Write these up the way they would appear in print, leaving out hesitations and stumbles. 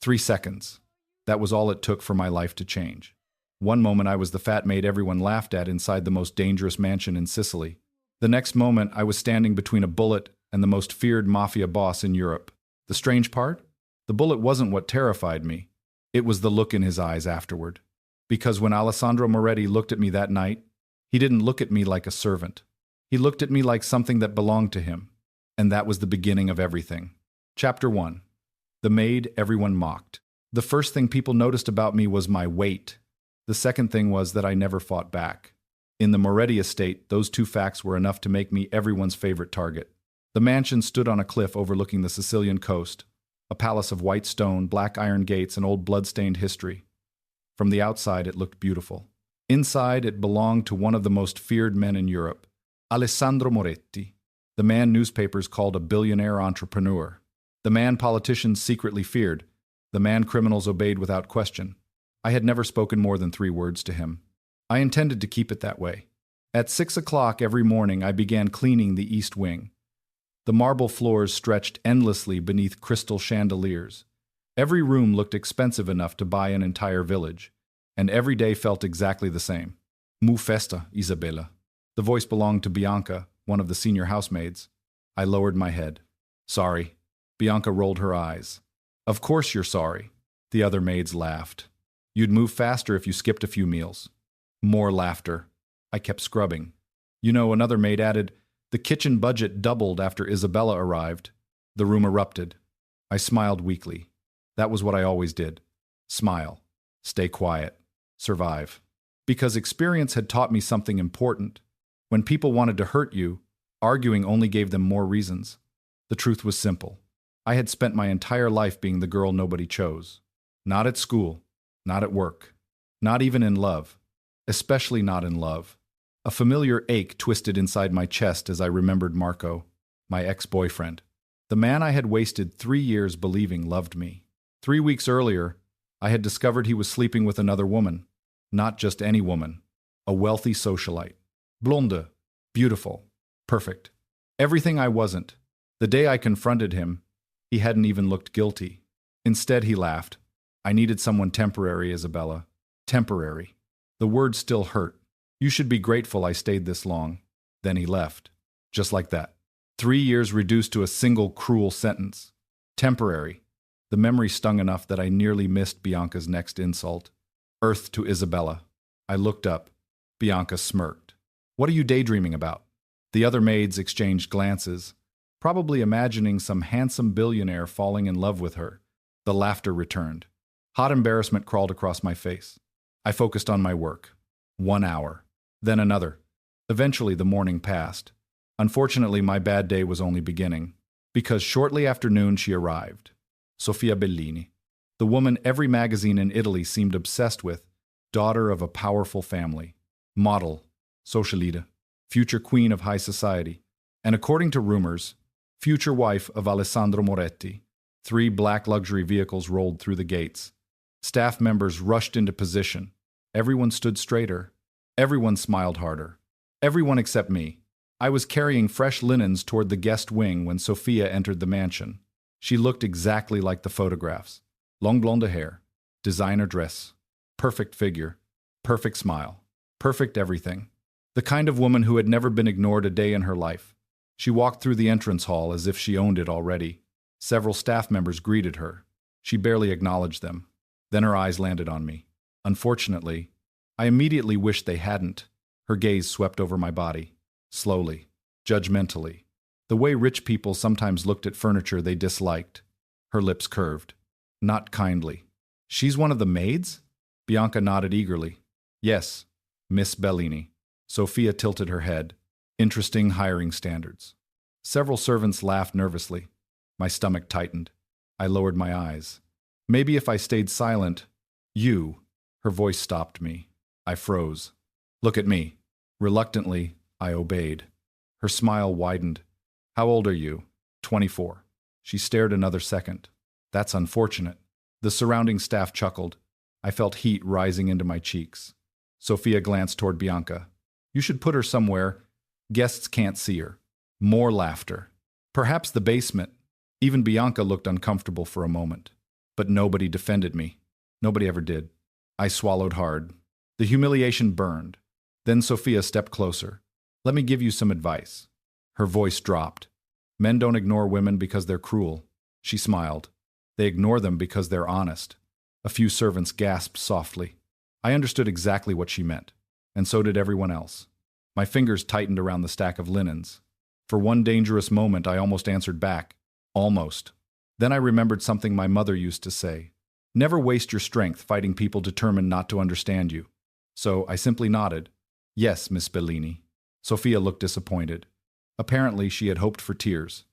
3 seconds. That was all it took for my life to change. One moment I was the fat maid everyone laughed at inside the most dangerous mansion in Sicily. The next moment I was standing between a bullet and the most feared mafia boss in Europe. The strange part? The bullet wasn't what terrified me. It was the look in his eyes afterward. Because when Alessandro Moretti looked at me that night, he didn't look at me like a servant. He looked at me like something that belonged to him. And that was the beginning of everything. Chapter 1. The maid everyone mocked. The first thing people noticed about me was my weight. The second thing was that I never fought back. In the Moretti estate, those two facts were enough to make me everyone's favorite target. The mansion stood on a cliff overlooking the Sicilian coast, a palace of white stone, black iron gates, and old blood-stained history. From the outside, it looked beautiful. Inside, it belonged to one of the most feared men in Europe, Alessandro Moretti, the man newspapers called a billionaire entrepreneur, the man politicians secretly feared, the man criminals obeyed without question. I had never spoken more than 3 words to him. I intended to keep it that way. At 6 o'clock every morning, I began cleaning the east wing. The marble floors stretched endlessly beneath crystal chandeliers. Every room looked expensive enough to buy an entire village, and every day felt exactly the same. Mu festa, Isabella. The voice belonged to Bianca, one of the senior housemaids. I lowered my head. Sorry. Bianca rolled her eyes. Of course you're sorry. The other maids laughed. You'd move faster if you skipped a few meals. More laughter. I kept scrubbing. Another maid added, the kitchen budget doubled after Isabella arrived. The room erupted. I smiled weakly. That was what I always did. Smile. Stay quiet. Survive. Because experience had taught me something important. When people wanted to hurt you, arguing only gave them more reasons. The truth was simple. I had spent my entire life being the girl nobody chose. Not at school. Not at work. Not even in love. Especially not in love. A familiar ache twisted inside my chest as I remembered Marco, my ex-boyfriend. The man I had wasted 3 years believing loved me. 3 weeks earlier, I had discovered he was sleeping with another woman. Not just any woman. A wealthy socialite. Blonde. Beautiful. Perfect. Everything I wasn't. The day I confronted him, he hadn't even looked guilty. Instead, he laughed. I needed someone temporary, Isabella. Temporary. The word still hurt. You should be grateful I stayed this long. Then he left. Just like that. 3 years reduced to a single cruel sentence. Temporary. The memory stung enough that I nearly missed Bianca's next insult. Earth to Isabella. I looked up. Bianca smirked. What are you daydreaming about? The other maids exchanged glances, probably imagining some handsome billionaire falling in love with her. The laughter returned. Hot embarrassment crawled across my face. I focused on my work. 1 hour. Then another. Eventually the morning passed. Unfortunately, my bad day was only beginning, because shortly after noon she arrived. Sofia Bellini. The woman every magazine in Italy seemed obsessed with, daughter of a powerful family. Model. Socialite. Future queen of high society. And according to rumors, future wife of Alessandro Moretti. 3 black luxury vehicles rolled through the gates. Staff members rushed into position. Everyone stood straighter. Everyone smiled harder. Everyone except me. I was carrying fresh linens toward the guest wing when Sophia entered the mansion. She looked exactly like the photographs. Long blonde hair. Designer dress. Perfect figure. Perfect smile. Perfect everything. The kind of woman who had never been ignored a day in her life. She walked through the entrance hall as if she owned it already. Several staff members greeted her. She barely acknowledged them. Then her eyes landed on me. Unfortunately, I immediately wished they hadn't. Her gaze swept over my body. Slowly. Judgmentally. The way rich people sometimes looked at furniture they disliked. Her lips curved. Not kindly. She's one of the maids? Bianca nodded eagerly. Yes, Miss Bellini. Sophia tilted her head. Interesting hiring standards. Several servants laughed nervously. My stomach tightened. I lowered my eyes. Maybe if I stayed silent, you... Her voice stopped me. I froze. Look at me. Reluctantly, I obeyed. Her smile widened. How old are you? 24. She stared another second. That's unfortunate. The surrounding staff chuckled. I felt heat rising into my cheeks. Sophia glanced toward Bianca. You should put her somewhere. Guests can't see her. More laughter. Perhaps the basement. Even Bianca looked uncomfortable for a moment. But nobody defended me. Nobody ever did. I swallowed hard. The humiliation burned. Then Sophia stepped closer. Let me give you some advice. Her voice dropped. Men don't ignore women because they're cruel. She smiled. They ignore them because they're honest. A few servants gasped softly. I understood exactly what she meant, and so did everyone else. My fingers tightened around the stack of linens. For one dangerous moment, I almost answered back. Almost. Then I remembered something my mother used to say. Never waste your strength fighting people determined not to understand you. So I simply nodded. Yes, Miss Bellini. Sophia looked disappointed. Apparently, she had hoped for tears.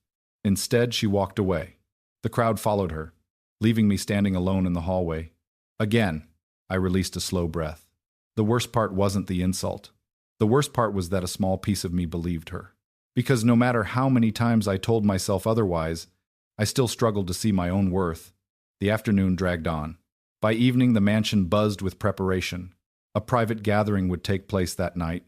Instead, she walked away. The crowd followed her, leaving me standing alone in the hallway. Again, I released a slow breath. The worst part wasn't the insult. The worst part was that a small piece of me believed her. Because no matter how many times I told myself otherwise, I still struggled to see my own worth. The afternoon dragged on. By evening, the mansion buzzed with preparation. A private gathering would take place that night.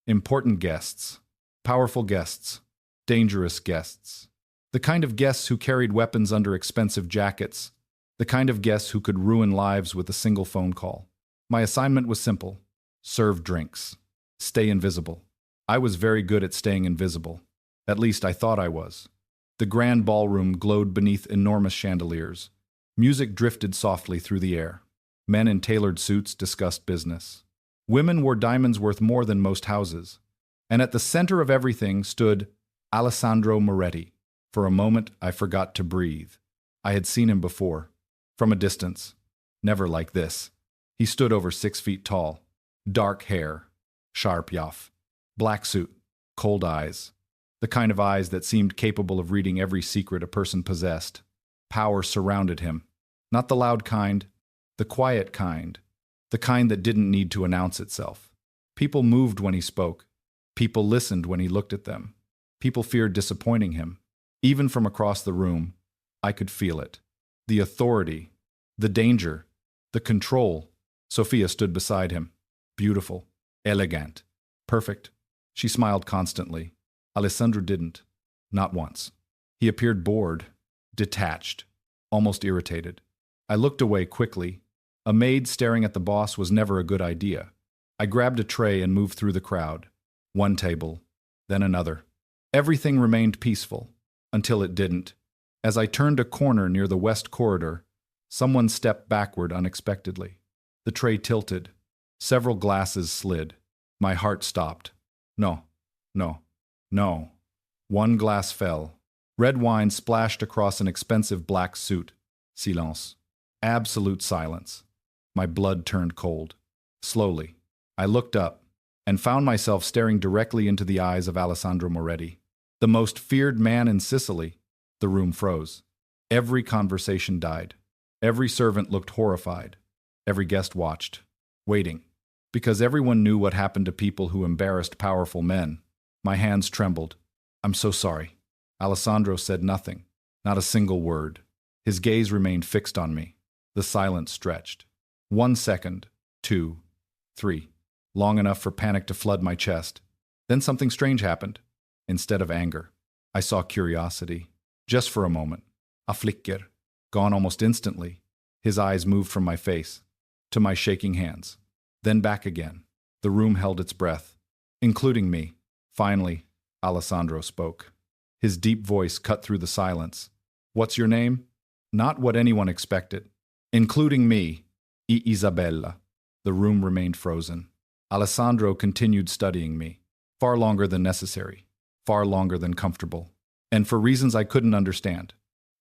Important guests. Powerful guests. Dangerous guests. The kind of guests who carried weapons under expensive jackets. The kind of guests who could ruin lives with a single phone call. My assignment was simple. Serve drinks. Stay invisible. I was very good at staying invisible. At least I thought I was. The grand ballroom glowed beneath enormous chandeliers. Music drifted softly through the air. Men in tailored suits discussed business. Women wore diamonds worth more than most houses. And at the center of everything stood Alessandro Moretti. For a moment, I forgot to breathe. I had seen him before. From a distance. Never like this. He stood over 6 feet tall. Dark hair. Sharp yaff. Black suit. Cold eyes. The kind of eyes that seemed capable of reading every secret a person possessed. Power surrounded him. Not the loud kind, the quiet kind. The kind that didn't need to announce itself. People moved when he spoke. People listened when he looked at them. People feared disappointing him. Even from across the room, I could feel it. The authority, the danger, the control. Sophia stood beside him. Beautiful, elegant, perfect. She smiled constantly. Alessandro didn't. Not once. He appeared bored, detached, almost irritated. I looked away quickly. A maid staring at the boss was never a good idea. I grabbed a tray and moved through the crowd. One table, then another. Everything remained peaceful, until it didn't. As I turned a corner near the west corridor, someone stepped backward unexpectedly. The tray tilted. Several glasses slid. My heart stopped. No, no, no. One glass fell. Red wine splashed across an expensive black suit. Silence. Absolute silence. My blood turned cold. Slowly, I looked up and found myself staring directly into the eyes of Alessandro Moretti, the most feared man in Sicily. The room froze. Every conversation died. Every servant looked horrified. Every guest watched, waiting, because everyone knew what happened to people who embarrassed powerful men. My hands trembled. I'm so sorry. Alessandro said nothing, not a single word. His gaze remained fixed on me. The silence stretched. 1 second, 2, 3, long enough for panic to flood my chest. Then something strange happened. Instead of anger, I saw curiosity. Just for a moment. A flicker. Gone almost instantly. His eyes moved from my face to my shaking hands. Then back again. The room held its breath, including me. Finally, Alessandro spoke. His deep voice cut through the silence. What's your name? Not what anyone expected. Including me, Isabella. The room remained frozen. Alessandro continued studying me. Far longer than necessary. Far longer than comfortable. And for reasons I couldn't understand.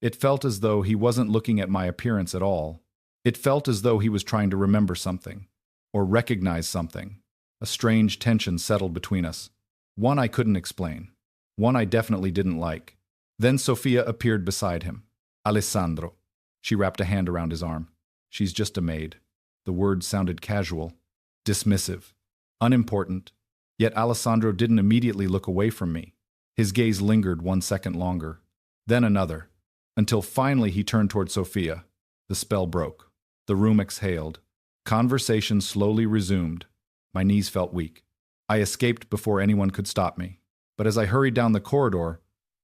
It felt as though he wasn't looking at my appearance at all. It felt as though he was trying to remember something, or recognize something. A strange tension settled between us. One I couldn't explain. One I definitely didn't like. Then Sophia appeared beside him. Alessandro. She wrapped a hand around his arm. She's just a maid. The words sounded casual, dismissive, unimportant. Yet Alessandro didn't immediately look away from me. His gaze lingered 1 second longer, then another, until finally he turned toward Sophia. The spell broke. The room exhaled. Conversation slowly resumed. My knees felt weak. I escaped before anyone could stop me. But as I hurried down the corridor,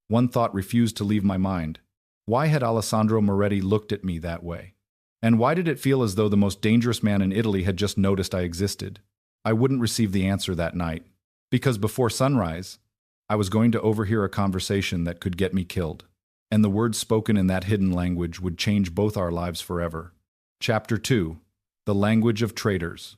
one thought refused to leave my mind. Why had Alessandro Moretti looked at me that way? And why did it feel as though the most dangerous man in Italy had just noticed I existed? I wouldn't receive the answer that night, because before sunrise, I was going to overhear a conversation that could get me killed, and the words spoken in that hidden language would change both our lives forever. Chapter 2. The Language of Traitors.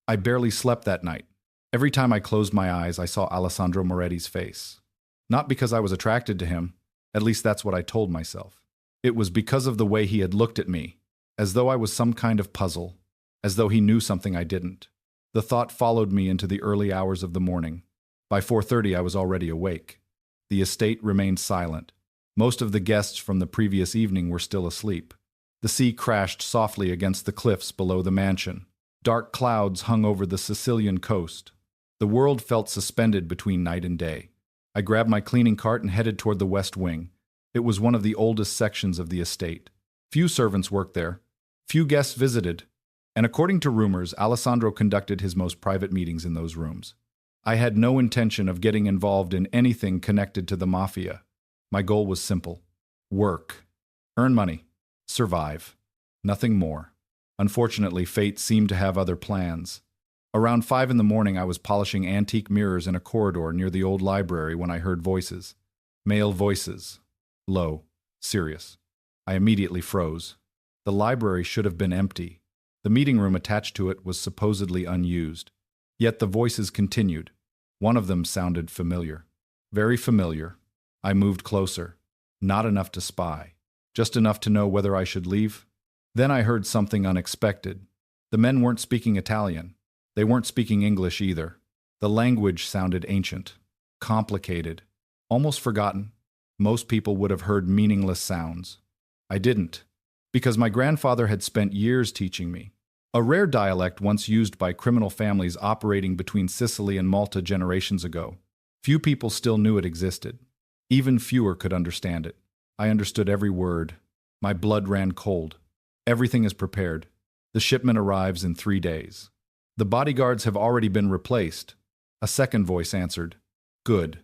I barely slept that night. Every time I closed my eyes, I saw Alessandro Moretti's face. Not because I was attracted to him, at least that's what I told myself. It was because of the way he had looked at me, as though I was some kind of puzzle, as though he knew something I didn't. The thought followed me into the early hours of the morning. By 4:30 I was already awake. The estate remained silent. Most of the guests from the previous evening were still asleep. The sea crashed softly against the cliffs below the mansion. Dark clouds hung over the Sicilian coast. The world felt suspended between night and day. I grabbed my cleaning cart and headed toward the west wing. It was one of the oldest sections of the estate. Few servants worked there. Few guests visited. And according to rumors, Alessandro conducted his most private meetings in those rooms. I had no intention of getting involved in anything connected to the Mafia. My goal was simple. Work. Earn money. Survive. Nothing more. Unfortunately, fate seemed to have other plans. Around 5 in the morning, I was polishing antique mirrors in a corridor near the old library when I heard voices. Male voices. Low. Serious. I immediately froze. The library should have been empty. The meeting room attached to it was supposedly unused. Yet the voices continued. One of them sounded familiar. Very familiar. I moved closer. Not enough to spy. Just enough to know whether I should leave. Then I heard something unexpected. The men weren't speaking Italian. They weren't speaking English either. The language sounded ancient, complicated, almost forgotten. Most people would have heard meaningless sounds. I didn't, because my grandfather had spent years teaching me. A rare dialect once used by criminal families operating between Sicily and Malta generations ago. Few people still knew it existed. Even fewer could understand it. I understood every word. My blood ran cold. Everything is prepared. The shipment arrives in 3 days. The bodyguards have already been replaced. A second voice answered. Good.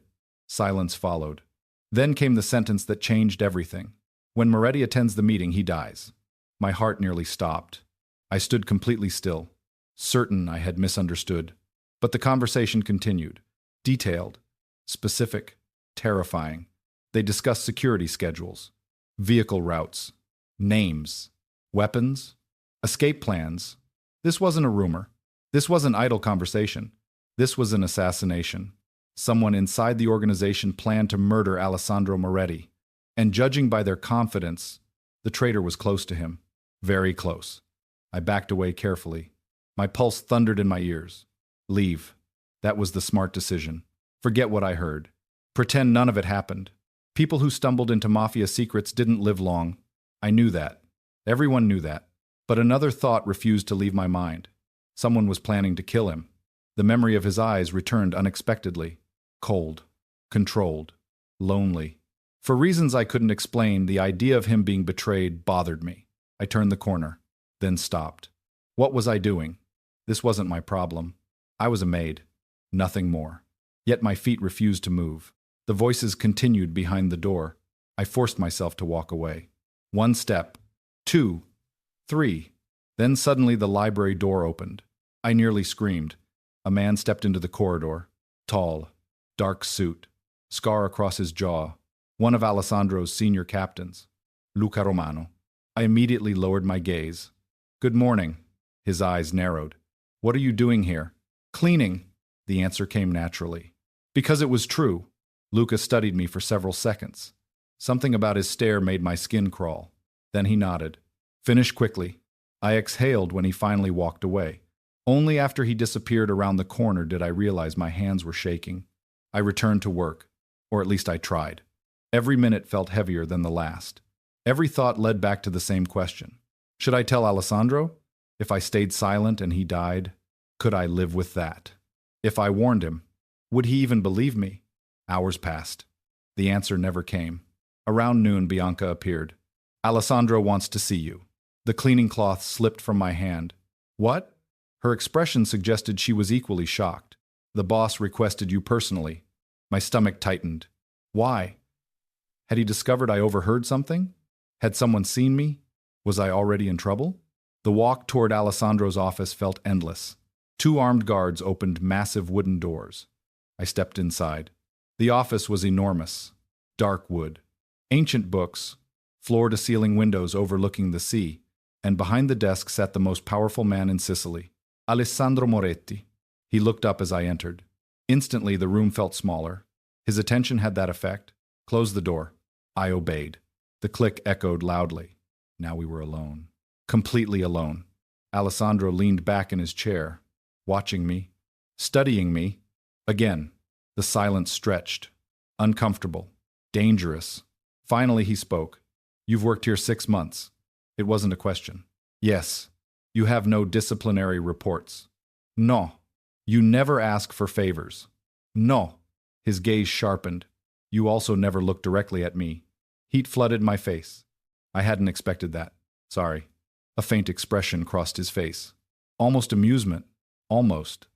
Silence followed. Then came the sentence that changed everything. When Moretti attends the meeting, he dies. My heart nearly stopped. I stood completely still, certain I had misunderstood. But the conversation continued. Detailed. Specific. Terrifying. They discussed security schedules. Vehicle routes. Names. Weapons. Escape plans. This wasn't a rumor. This wasn't idle conversation. This was an assassination. Someone inside the organization planned to murder Alessandro Moretti. And judging by their confidence, the traitor was close to him. Very close. I backed away carefully. My pulse thundered in my ears. Leave. That was the smart decision. Forget what I heard. Pretend none of it happened. People who stumbled into Mafia secrets didn't live long. I knew that. Everyone knew that. But another thought refused to leave my mind. Someone was planning to kill him. The memory of his eyes returned unexpectedly. Cold. Controlled. Lonely. For reasons I couldn't explain, the idea of him being betrayed bothered me. I turned the corner, then stopped. What was I doing? This wasn't my problem. I was a maid. Nothing more. Yet my feet refused to move. The voices continued behind the door. I forced myself to walk away. 1 step. 2. 3. Then suddenly the library door opened. I nearly screamed. A man stepped into the corridor. Tall. Dark suit. Scar across his jaw. One of Alessandro's senior captains. Luca Romano. I immediately lowered my gaze. Good morning. His eyes narrowed. What are you doing here? Cleaning. The answer came naturally. Because it was true. Luca studied me for several seconds. Something about his stare made my skin crawl. Then he nodded. Finish quickly. I exhaled when he finally walked away. Only after he disappeared around the corner did I realize my hands were shaking. I returned to work. Or at least I tried. Every minute felt heavier than the last. Every thought led back to the same question. Should I tell Alessandro? If I stayed silent and he died, could I live with that? If I warned him, would he even believe me? Hours passed. The answer never came. Around noon, Bianca appeared. Alessandro wants to see you. The cleaning cloth slipped from my hand. What? Her expression suggested she was equally shocked. The boss requested you personally. My stomach tightened. Why? Had he discovered I overheard something? Had someone seen me? Was I already in trouble? The walk toward Alessandro's office felt endless. 2 armed guards opened massive wooden doors. I stepped inside. The office was enormous. Dark wood. Ancient books. Floor-to-ceiling windows overlooking the sea. And behind the desk sat the most powerful man in Sicily, Alessandro Moretti. He looked up as I entered. Instantly, the room felt smaller. His attention had that effect. Close the door. I obeyed. The click echoed loudly. Now we were alone. Completely alone. Alessandro leaned back in his chair, watching me, studying me. Again, the silence stretched. Uncomfortable. Dangerous. Finally, he spoke. You've worked here 6 months. It wasn't a question. Yes. You have no disciplinary reports. No. You never ask for favors. No. His gaze sharpened. You also never looked directly at me. Heat flooded my face. I hadn't expected that. Sorry. A faint expression crossed his face. Almost amusement. Almost.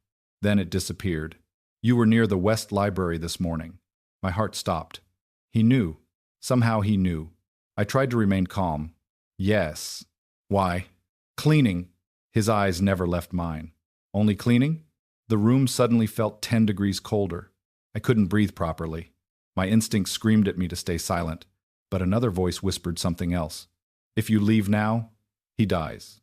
Then it disappeared. You were near the West Library this morning. My heart stopped. He knew. Somehow he knew. I tried to remain calm. Yes. Why? Cleaning. His eyes never left mine. Only cleaning? The room suddenly felt 10 degrees colder. I couldn't breathe properly. My instincts screamed at me to stay silent, but another voice whispered something else. If you leave now, he dies.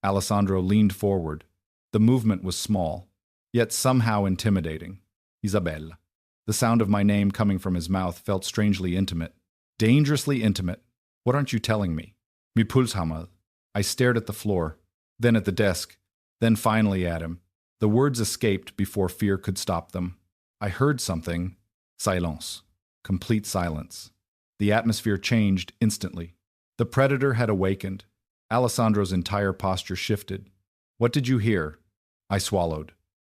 Alessandro leaned forward. The movement was small, yet somehow intimidating. Isabella. The sound of my name coming from his mouth felt strangely intimate. Dangerously intimate. What aren't you telling me? Mi pulshamad. I stared at the floor, then at the desk, then finally at him. The words escaped before fear could stop them. I heard something. Silence. Complete silence. The atmosphere changed instantly. The predator had awakened. Alessandro's entire posture shifted. What did you hear? I swallowed.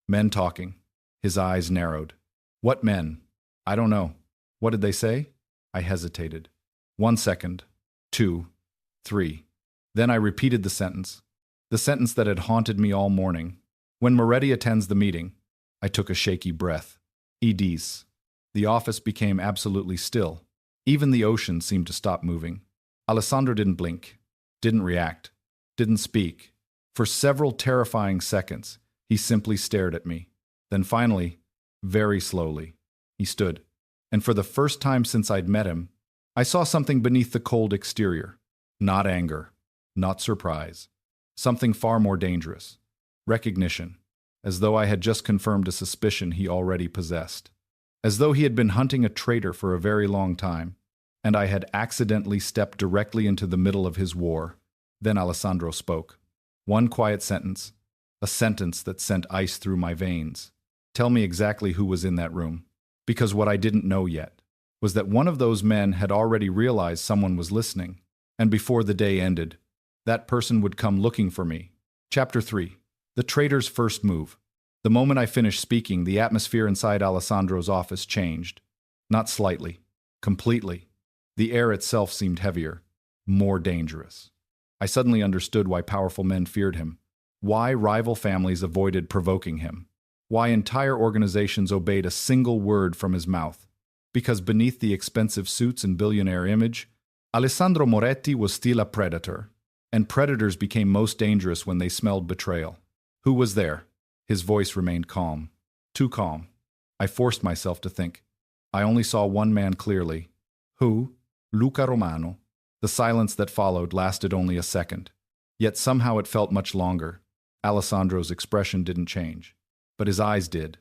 Men talking. His eyes narrowed. What men? I don't know. What did they say? I hesitated. 1 second. 2. 3. Then I repeated the sentence that had haunted me all morning. When Moretti attends the meeting, I took a shaky breath. Edis. The office became absolutely still. Even the ocean seemed to stop moving. Alessandro didn't blink, didn't react, didn't speak. For several terrifying seconds, he simply stared at me. Then finally, very slowly, he stood. And for the first time since I'd met him, I saw something beneath the cold exterior. Not anger, not surprise. Something far more dangerous. Recognition. As though I had just confirmed a suspicion he already possessed. As though he had been hunting a traitor for a very long time, and I had accidentally stepped directly into the middle of his war. Then Alessandro spoke. One quiet sentence. A sentence that sent ice through my veins. Tell me exactly who was in that room. Because what I didn't know yet was that one of those men had already realized someone was listening, and before the day ended, that person would come looking for me. Chapter 3. The traitor's first move. The moment I finished speaking, the atmosphere inside Alessandro's office changed. Not slightly. Completely. The air itself seemed heavier. More dangerous. I suddenly understood why powerful men feared him. Why rival families avoided provoking him. Why entire organizations obeyed a single word from his mouth. Because beneath the expensive suits and billionaire image, Alessandro Moretti was still a predator. And predators became most dangerous when they smelled betrayal. Who was there? His voice remained calm. Too calm. I forced myself to think. I only saw one man clearly. Who? Luca Romano. The silence that followed lasted only a second. Yet somehow it felt much longer. Alessandro's expression didn't change. But his eyes did.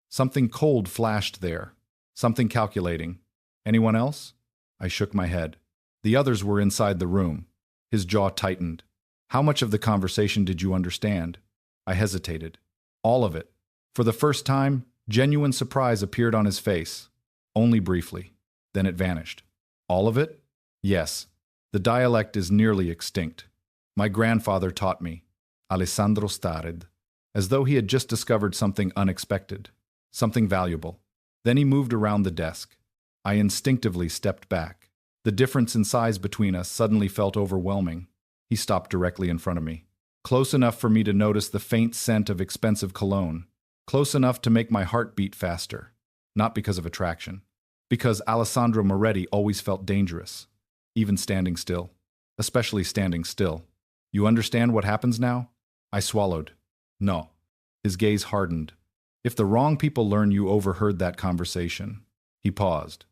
Something cold flashed there. Something calculating. Anyone else? I shook my head. The others were inside the room. His jaw tightened. How much of the conversation did you understand? I hesitated. All of it. For the first time, genuine surprise appeared on his face. Only briefly. Then it vanished. All of it? Yes. The dialect is nearly extinct. My grandfather taught me. Alessandro starred. As though he had just discovered something unexpected. Something valuable. Then he moved around the desk. I instinctively stepped back. The difference in size between us suddenly felt overwhelming. He stopped directly in front of me. Close enough for me to notice the faint scent of expensive cologne. Close enough to make my heart beat faster. Not because of attraction. Because Alessandro Moretti always felt dangerous. Even standing still. Especially standing still. You understand what happens now? I swallowed. No. His gaze hardened. If the wrong people learn you overheard that conversation. He paused.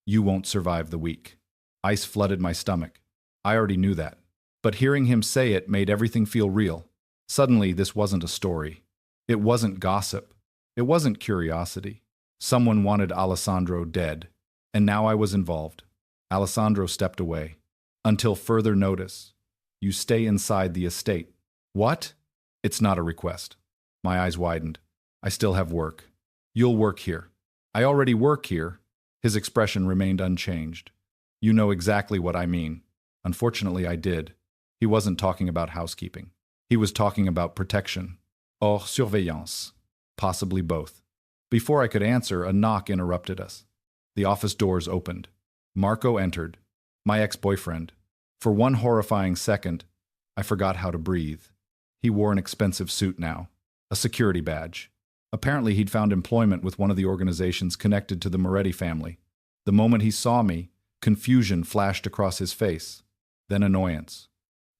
You won't survive the week. Ice flooded my stomach. I already knew that. But hearing him say it made everything feel real. Suddenly, this wasn't a story. It wasn't gossip. It wasn't curiosity. Someone wanted Alessandro dead, and now I was involved. Alessandro stepped away. Until further notice. You stay inside the estate. What? It's not a request. My eyes widened. I still have work. You'll work here. I already work here. His expression remained unchanged. You know exactly what I mean. Unfortunately, I did. He wasn't talking about housekeeping. He was talking about protection. Or surveillance. Possibly both. Before I could answer, a knock interrupted us. The office doors opened. Marco entered. My ex-boyfriend. For one horrifying second, I forgot how to breathe. He wore an expensive suit now. A security badge. Apparently, he'd found employment with one of the organizations connected to the Moretti family. The moment he saw me, confusion flashed across his face. Then annoyance.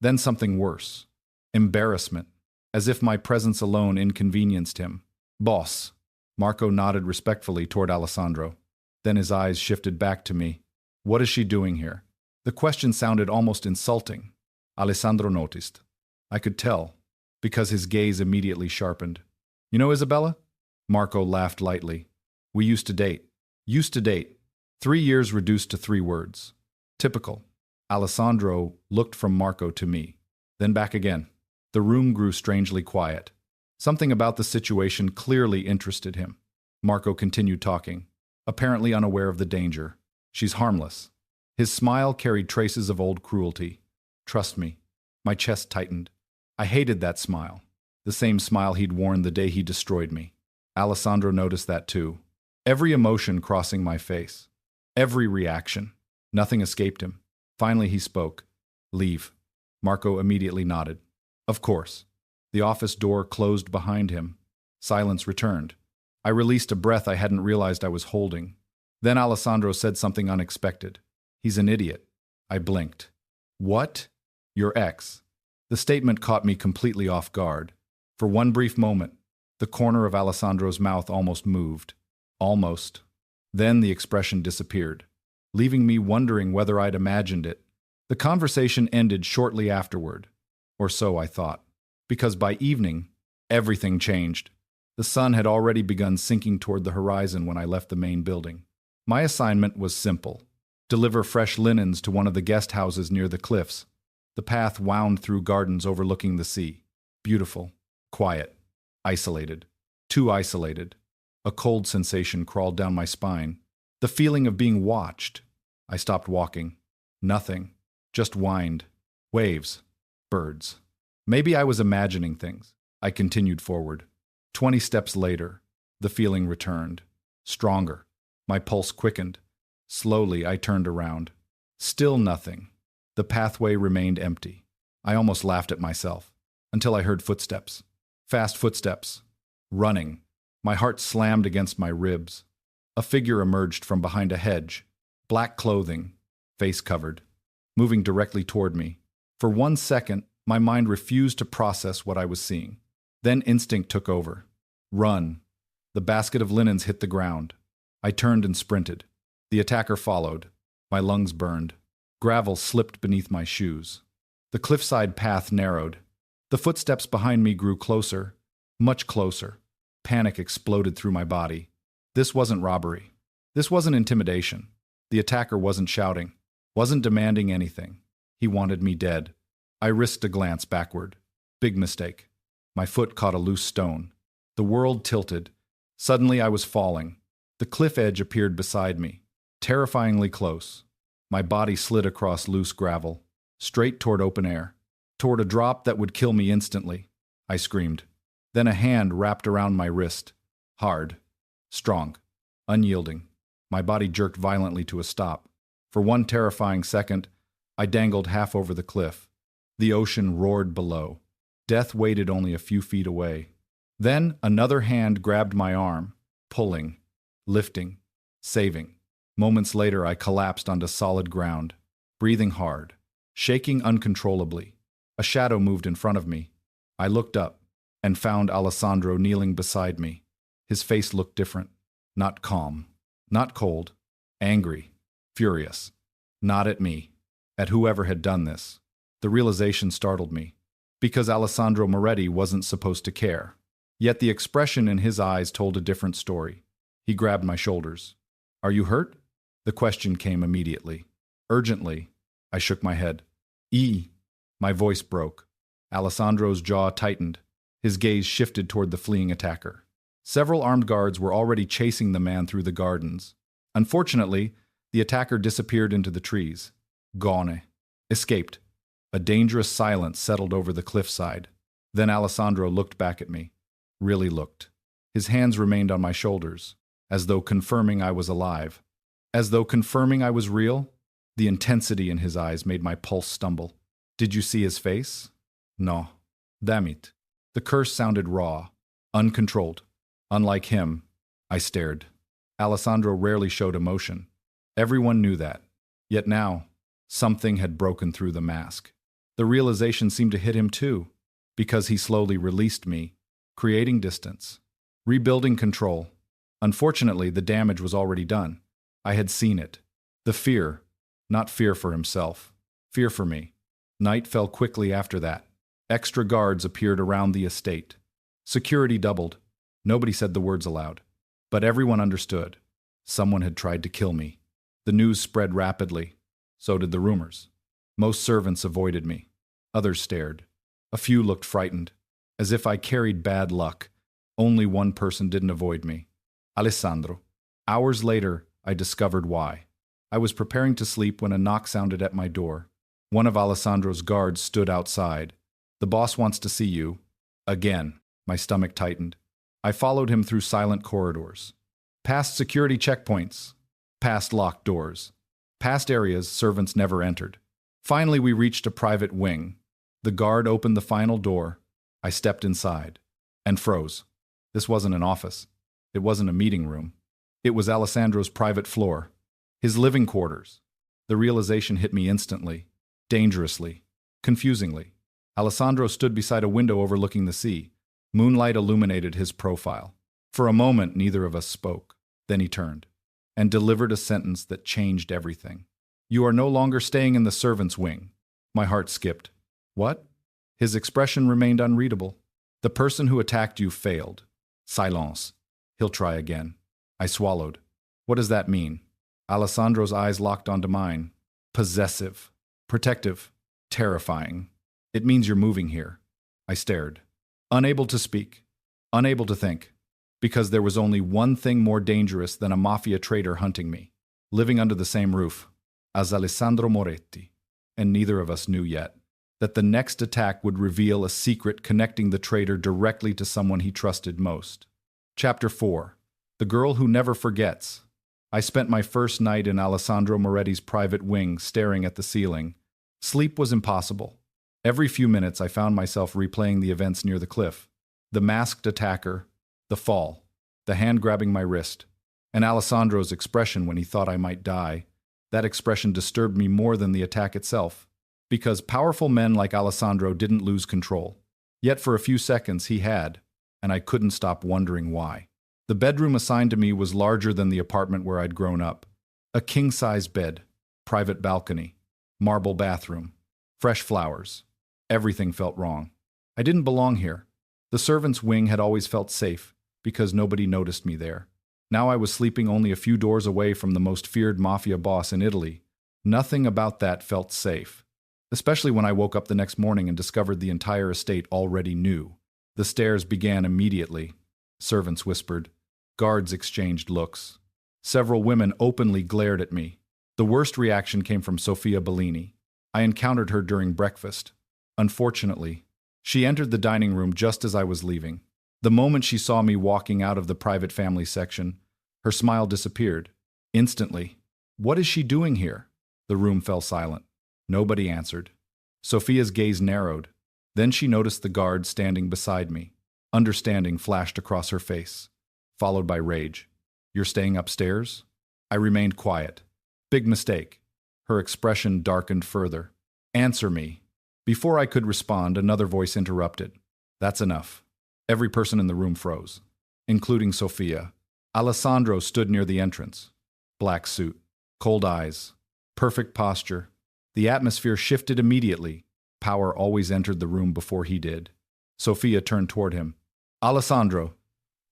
Then something worse. Embarrassment. As if my presence alone inconvenienced him. Boss. Marco nodded respectfully toward Alessandro. Then his eyes shifted back to me. What is she doing here? The question sounded almost insulting. Alessandro noticed. I could tell, because his gaze immediately sharpened. You know Isabella? Marco laughed lightly. We used to date. Used to date. 3 years reduced to 3 words. Typical. Alessandro looked from Marco to me. Then back again. The room grew strangely quiet. Something about the situation clearly interested him. Marco continued talking, apparently unaware of the danger. She's harmless. His smile carried traces of old cruelty. Trust me. My chest tightened. I hated that smile. The same smile he'd worn the day he destroyed me. Alessandro noticed that too. Every emotion crossing my face. Every reaction. Nothing escaped him. Finally he spoke. Leave. Marco immediately nodded. Of course. The office door closed behind him. Silence returned. I released a breath I hadn't realized I was holding. Then Alessandro said something unexpected. He's an idiot. I blinked. What? Your ex. The statement caught me completely off guard. For one brief moment, the corner of Alessandro's mouth almost moved. Almost. Then the expression disappeared, leaving me wondering whether I'd imagined it. The conversation ended shortly afterward. Or so I thought. Because by evening, everything changed. The sun had already begun sinking toward the horizon when I left the main building. My assignment was simple. Deliver fresh linens to one of the guest houses near the cliffs. The path wound through gardens overlooking the sea. Beautiful. Quiet. Isolated. Too isolated. A cold sensation crawled down my spine. The feeling of being watched. I stopped walking. Nothing. Just wind. Waves. Birds. Maybe I was imagining things. I continued forward. 20 steps later, the feeling returned. Stronger. My pulse quickened. Slowly, I turned around. Still nothing. The pathway remained empty. I almost laughed at myself. Until I heard footsteps. Fast footsteps. Running. My heart slammed against my ribs. A figure emerged from behind a hedge. Black clothing. Face covered. Moving directly toward me. For 1 second, my mind refused to process what I was seeing. Then instinct took over. Run. The basket of linens hit the ground. I turned and sprinted. The attacker followed. My lungs burned. Gravel slipped beneath my shoes. The cliffside path narrowed. The footsteps behind me grew closer, much closer. Panic exploded through my body. This wasn't robbery. This wasn't intimidation. The attacker wasn't shouting, wasn't demanding anything. He wanted me dead. I risked a glance backward. Big mistake. My foot caught a loose stone. The world tilted. Suddenly I was falling. The cliff edge appeared beside me, terrifyingly close. My body slid across loose gravel, straight toward open air, toward a drop that would kill me instantly. I screamed. Then a hand wrapped around my wrist. Hard. Strong. Unyielding. My body jerked violently to a stop. For one terrifying second, I dangled half over the cliff. The ocean roared below. Death waited only a few feet away. Then another hand grabbed my arm, pulling, lifting, saving. Moments later, I collapsed onto solid ground, breathing hard, shaking uncontrollably. A shadow moved in front of me. I looked up and found Alessandro kneeling beside me. His face looked different. Not calm, not cold, angry, furious. Not at me, at whoever had done this. The realization startled me, because Alessandro Moretti wasn't supposed to care. Yet the expression in his eyes told a different story. He grabbed my shoulders. "Are you hurt?" The question came immediately. Urgently, I shook my head. My voice broke. Alessandro's jaw tightened. His gaze shifted toward the fleeing attacker. Several armed guards were already chasing the man through the gardens. Unfortunately, the attacker disappeared into the trees. Gone. Escaped. A dangerous silence settled over the cliffside. Then Alessandro looked back at me. Really looked. His hands remained on my shoulders, as though confirming I was alive. As though confirming I was real. The intensity in his eyes made my pulse stumble. Did you see his face? No. Damn it. The curse sounded raw, uncontrolled. Unlike him, I stared. Alessandro rarely showed emotion. Everyone knew that. Yet now, something had broken through the mask. The realization seemed to hit him too, because he slowly released me, creating distance, rebuilding control. Unfortunately, the damage was already done. I had seen it. The fear, not fear for himself, fear for me. Night fell quickly after that. Extra guards appeared around the estate. Security doubled. Nobody said the words aloud, but everyone understood. Someone had tried to kill me. The news spread rapidly. So did the rumors. Most servants avoided me. Others stared. A few looked frightened, as if I carried bad luck. Only one person didn't avoid me. Alessandro. Hours later, I discovered why. I was preparing to sleep when a knock sounded at my door. One of Alessandro's guards stood outside. "The boss wants to see you." Again, my stomach tightened. I followed him through silent corridors. Past security checkpoints. Past locked doors. Past areas servants never entered. Finally, we reached a private wing. The guard opened the final door. I stepped inside and froze. This wasn't an office. It wasn't a meeting room. It was Alessandro's private floor. His living quarters. The realization hit me instantly. Dangerously. Confusingly. Alessandro stood beside a window overlooking the sea. Moonlight illuminated his profile. For a moment, neither of us spoke. Then he turned and delivered a sentence that changed everything. "You are no longer staying in the servants' wing." My heart skipped. What? His expression remained unreadable. "The person who attacked you failed." Silence. "He'll try again." I swallowed. What does that mean? Alessandro's eyes locked onto mine. Possessive. Protective. Terrifying. "It means you're moving here." I stared. Unable to speak. Unable to think. Because there was only one thing more dangerous than a mafia traitor hunting me. Living under the same roof. As Alessandro Moretti. And neither of us knew yet that the next attack would reveal a secret connecting the traitor directly to someone he trusted most. Chapter 4. The Girl Who Never Forgets. I spent my first night in Alessandro Moretti's private wing staring at the ceiling. Sleep was impossible. Every few minutes I found myself replaying the events near the cliff. The masked attacker, the fall, the hand grabbing my wrist, and Alessandro's expression when he thought I might die. That expression disturbed me more than the attack itself, because powerful men like Alessandro didn't lose control. Yet for a few seconds he had, and I couldn't stop wondering why. The bedroom assigned to me was larger than the apartment where I'd grown up. A king-size bed, private balcony, marble bathroom, fresh flowers. Everything felt wrong. I didn't belong here. The servants' wing had always felt safe, because nobody noticed me there. Now I was sleeping only a few doors away from the most feared mafia boss in Italy. Nothing about that felt safe. Especially when I woke up the next morning and discovered the entire estate already knew. The stares began immediately. Servants whispered. Guards exchanged looks. Several women openly glared at me. The worst reaction came from Sofia Bellini. I encountered her during breakfast. Unfortunately, she entered the dining room just as I was leaving. The moment she saw me walking out of the private family section, her smile disappeared. Instantly. What is she doing here? The room fell silent. Nobody answered. Sophia's gaze narrowed. Then she noticed the guard standing beside me. Understanding flashed across her face, followed by rage. "You're staying upstairs?" I remained quiet. Big mistake. Her expression darkened further. "Answer me." Before I could respond, another voice interrupted. That's enough. Every person in the room froze, including Sophia. Alessandro stood near the entrance. Black suit, cold eyes, perfect posture. The atmosphere shifted immediately. Power always entered the room before he did. Sophia turned toward him. Alessandro,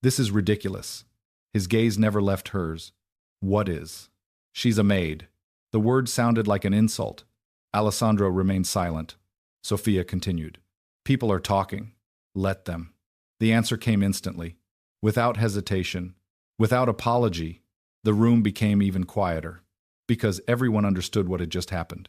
this is ridiculous. His gaze never left hers. What is? She's a maid. The word sounded like an insult. Alessandro remained silent. Sophia continued. People are talking. Let them. The answer came instantly. Without hesitation, without apology, the room became even quieter, because everyone understood what had just happened.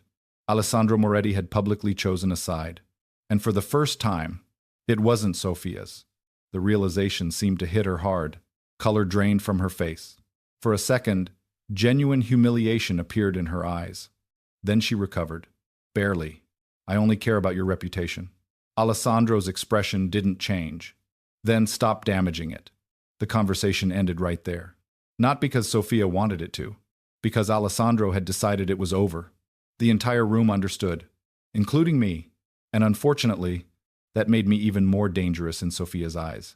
Alessandro Moretti had publicly chosen a side, and for the first time, it wasn't Sophia's. The realization seemed to hit her hard. Color drained from her face. For a second, genuine humiliation appeared in her eyes. Then she recovered. Barely. I only care about your reputation. Alessandro's expression didn't change. Then stop damaging it. The conversation ended right there. Not because Sophia wanted it to, because Alessandro had decided it was over. The entire room understood, including me, and unfortunately, that made me even more dangerous in Sophia's eyes.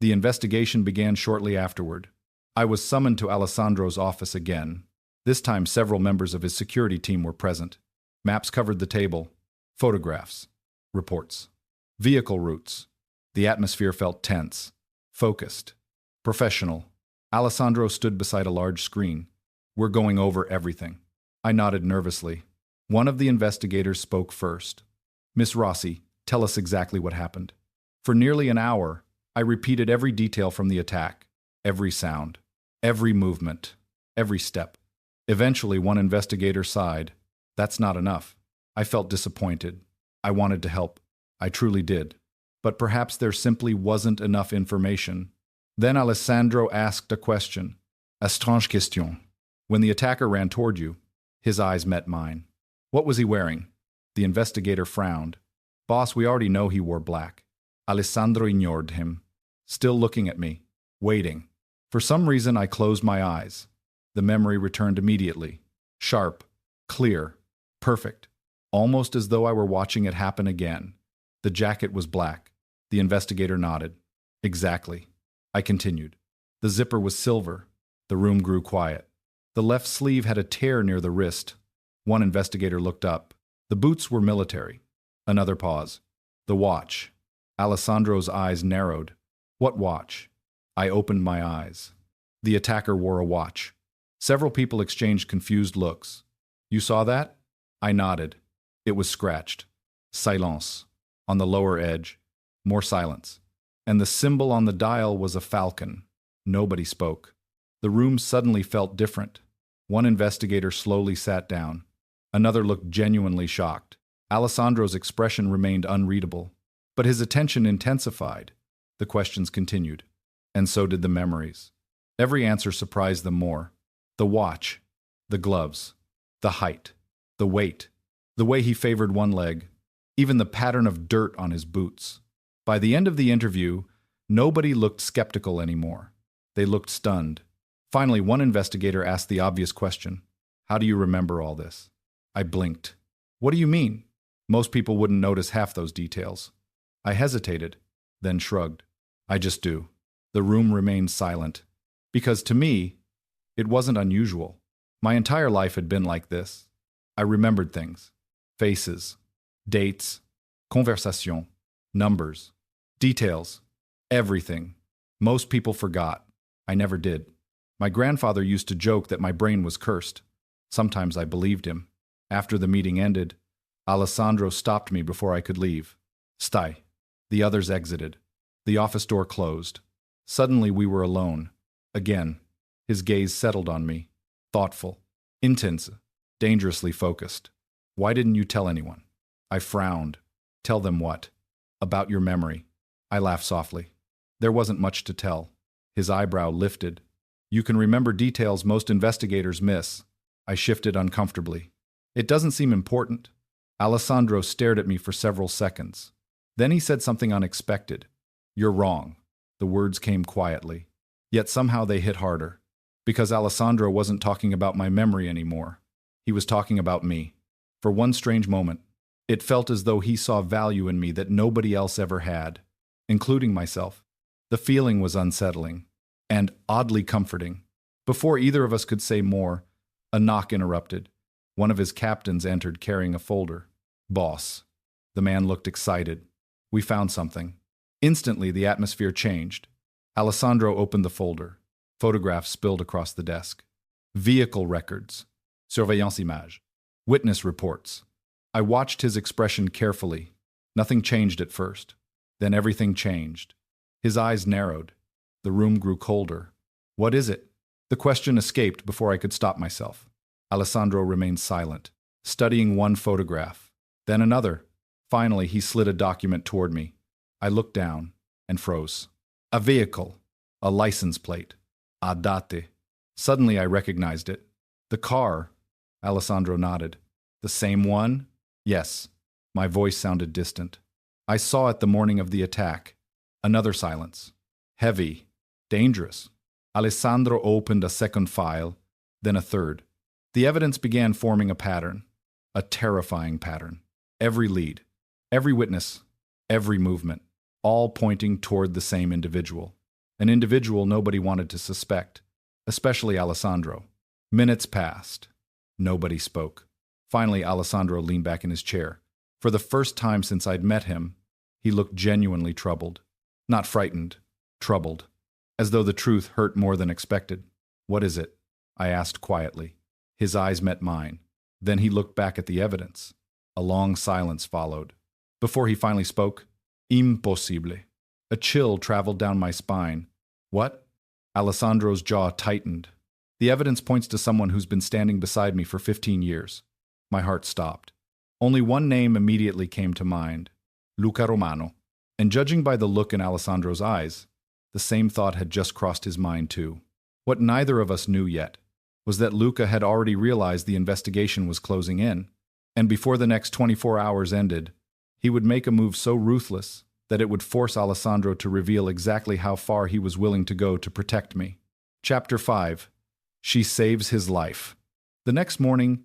The investigation began shortly afterward. I was summoned to Alessandro's office again. This time several members of his security team were present. Maps covered the table. Photographs. Reports. Vehicle routes. The atmosphere felt tense. Focused. Professional. Alessandro stood beside a large screen. We're going over everything. I nodded nervously. One of the investigators spoke first. Miss Rossi, tell us exactly what happened. For nearly an hour, I repeated every detail from the attack, every sound, every movement, every step. Eventually, one investigator sighed. That's not enough. I felt disappointed. I wanted to help. I truly did. But perhaps there simply wasn't enough information. Then Alessandro asked a question. A strange question. When the attacker ran toward you, his eyes met mine. What was he wearing? The investigator frowned. Boss, we already know he wore black. Alessandro ignored him, still looking at me, waiting. For some reason, I closed my eyes. The memory returned immediately. Sharp, clear, perfect. Almost as though I were watching it happen again. The jacket was black. The investigator nodded. Exactly. I continued. The zipper was silver. The room grew quiet. The left sleeve had a tear near the wrist. One investigator looked up. The boots were military. Another pause. The watch. Alessandro's eyes narrowed. What watch? I opened my eyes. The attacker wore a watch. Several people exchanged confused looks. You saw that? I nodded. It was scratched. Silence. On the lower edge. More silence. And the symbol on the dial was a falcon. Nobody spoke. The room suddenly felt different. One investigator slowly sat down. Another looked genuinely shocked. Alessandro's expression remained unreadable, but his attention intensified. The questions continued, and so did the memories. Every answer surprised them more. The watch, the gloves, the height, the weight, the way he favored one leg, even the pattern of dirt on his boots. By the end of the interview, nobody looked skeptical anymore. They looked stunned. Finally, one investigator asked the obvious question. How do you remember all this? I blinked. What do you mean? Most people wouldn't notice half those details. I hesitated, then shrugged. I just do. The room remained silent. Because to me, it wasn't unusual. My entire life had been like this. I remembered things. Faces. Dates. Conversation. Numbers. Details. Everything. Most people forgot. I never did. My grandfather used to joke that my brain was cursed. Sometimes I believed him. After the meeting ended, Alessandro stopped me before I could leave. Stai. The others exited. The office door closed. Suddenly we were alone. Again, his gaze settled on me. Thoughtful. Intense. Dangerously focused. Why didn't you tell anyone? I frowned. Tell them what? About your memory. I laughed softly. There wasn't much to tell. His eyebrow lifted. You can remember details most investigators miss. I shifted uncomfortably. It doesn't seem important. Alessandro stared at me for several seconds. Then he said something unexpected. You're wrong. The words came quietly. Yet somehow they hit harder. Because Alessandro wasn't talking about my memory anymore. He was talking about me. For one strange moment, It felt as though he saw value in me that nobody else ever had, including myself. The feeling was unsettling and oddly comforting. Before either of us could say more, a knock interrupted. One of his captains entered carrying a folder. "Boss." The man looked excited. "We found something." Instantly, the atmosphere changed. Alessandro opened the folder. Photographs spilled across the desk. Vehicle records. Surveillance image. Witness reports. I watched his expression carefully. Nothing changed at first. Then everything changed. His eyes narrowed. The room grew colder. "What is it?" The question escaped before I could stop myself. Alessandro remained silent, studying one photograph, then another. Finally, he slid a document toward me. I looked down and froze. A vehicle. A license plate. A date. Suddenly I recognized it. "The car." Alessandro nodded. "The same one?" "Yes." My voice sounded distant. "I saw it the morning of the attack." Another silence. Heavy. Dangerous. Alessandro opened a second file, then a third. The evidence began forming a pattern. A terrifying pattern. Every lead. Every witness. Every movement. All pointing toward the same individual. An individual nobody wanted to suspect. Especially Alessandro. Minutes passed. Nobody spoke. Finally, Alessandro leaned back in his chair. For the first time since I'd met him, he looked genuinely troubled. Not frightened. Troubled. As though the truth hurt more than expected. "What is it?" I asked quietly. His eyes met mine. Then he looked back at the evidence. A long silence followed. Before he finally spoke, "Impossible." A chill traveled down my spine. "What?" Alessandro's jaw tightened. "The evidence points to someone who's been standing beside me for 15 years. My heart stopped. Only one name immediately came to mind. Luca Romano. And judging by the look in Alessandro's eyes, the same thought had just crossed his mind too. What neither of us knew yet was that Luca had already realized the investigation was closing in, and before the next 24 hours ended, he would make a move so ruthless that it would force Alessandro to reveal exactly how far he was willing to go to protect me. Chapter 5. She saves his life. The next morning,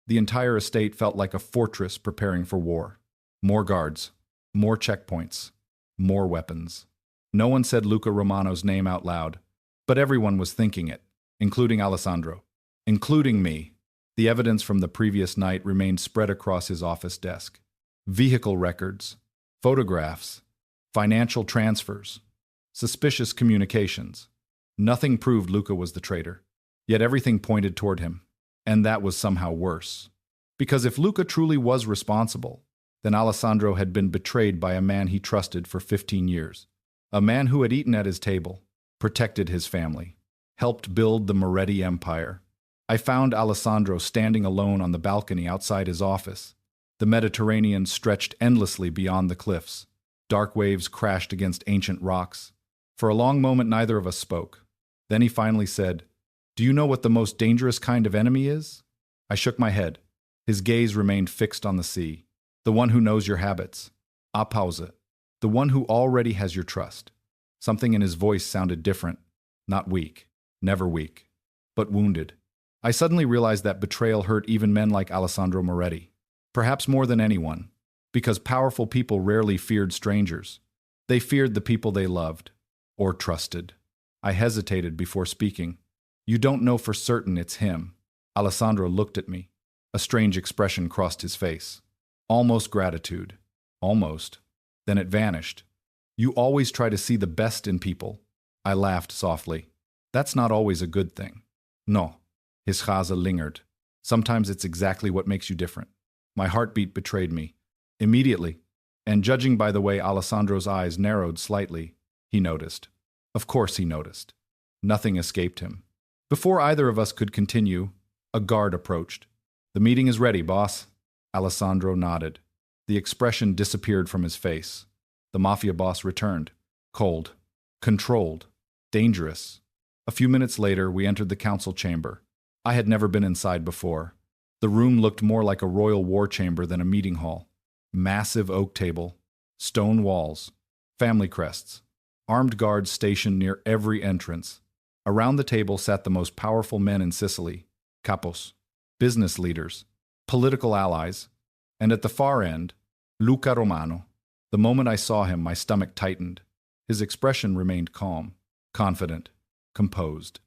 the entire estate felt like a fortress preparing for war. More guards, more checkpoints, more weapons. No one said Luca Romano's name out loud, but everyone was thinking it, including Alessandro, including me. The evidence from the previous night remained spread across his office desk. Vehicle records, photographs, financial transfers, suspicious communications. Nothing proved Luca was the traitor, yet everything pointed toward him. And that was somehow worse. Because if Luca truly was responsible, then Alessandro had been betrayed by a man he trusted for 15 years. A man who had eaten at his table, protected his family, helped build the Moretti Empire. I found Alessandro standing alone on the balcony outside his office. The Mediterranean stretched endlessly beyond the cliffs. Dark waves crashed against ancient rocks. For a long moment, neither of us spoke. Then he finally said, "Do you know what the most dangerous kind of enemy is?" I shook my head. His gaze remained fixed on the sea. "The one who knows your habits. A pause. The one who already has your trust." Something in his voice sounded different. Not weak. Never weak. But wounded. I suddenly realized that betrayal hurt even men like Alessandro Moretti. Perhaps more than anyone. Because powerful people rarely feared strangers. They feared the people they loved. Or trusted. I hesitated before speaking. "You don't know for certain it's him." Alessandro looked at me. A strange expression crossed his face. Almost gratitude. Almost. Then it vanished. "You always try to see the best in people." I laughed softly. "That's not always a good thing." "No." His chaza lingered. "Sometimes it's exactly what makes you different." My heartbeat betrayed me. Immediately, and judging by the way Alessandro's eyes narrowed slightly, he noticed. Of course he noticed. Nothing escaped him. Before either of us could continue, a guard approached. "The meeting is ready, boss." Alessandro nodded. The expression disappeared from his face. The Mafia boss returned. Cold. Controlled. Dangerous. A few minutes later, we entered the council chamber. I had never been inside before. The room looked more like a royal war chamber than a meeting hall. Massive oak table. Stone walls. Family crests. Armed guards stationed near every entrance. Around the table sat the most powerful men in Sicily. Capos. Business leaders. Political allies. And at the far end, Luca Romano. The moment I saw him, my stomach tightened. His expression remained calm, confident, composed,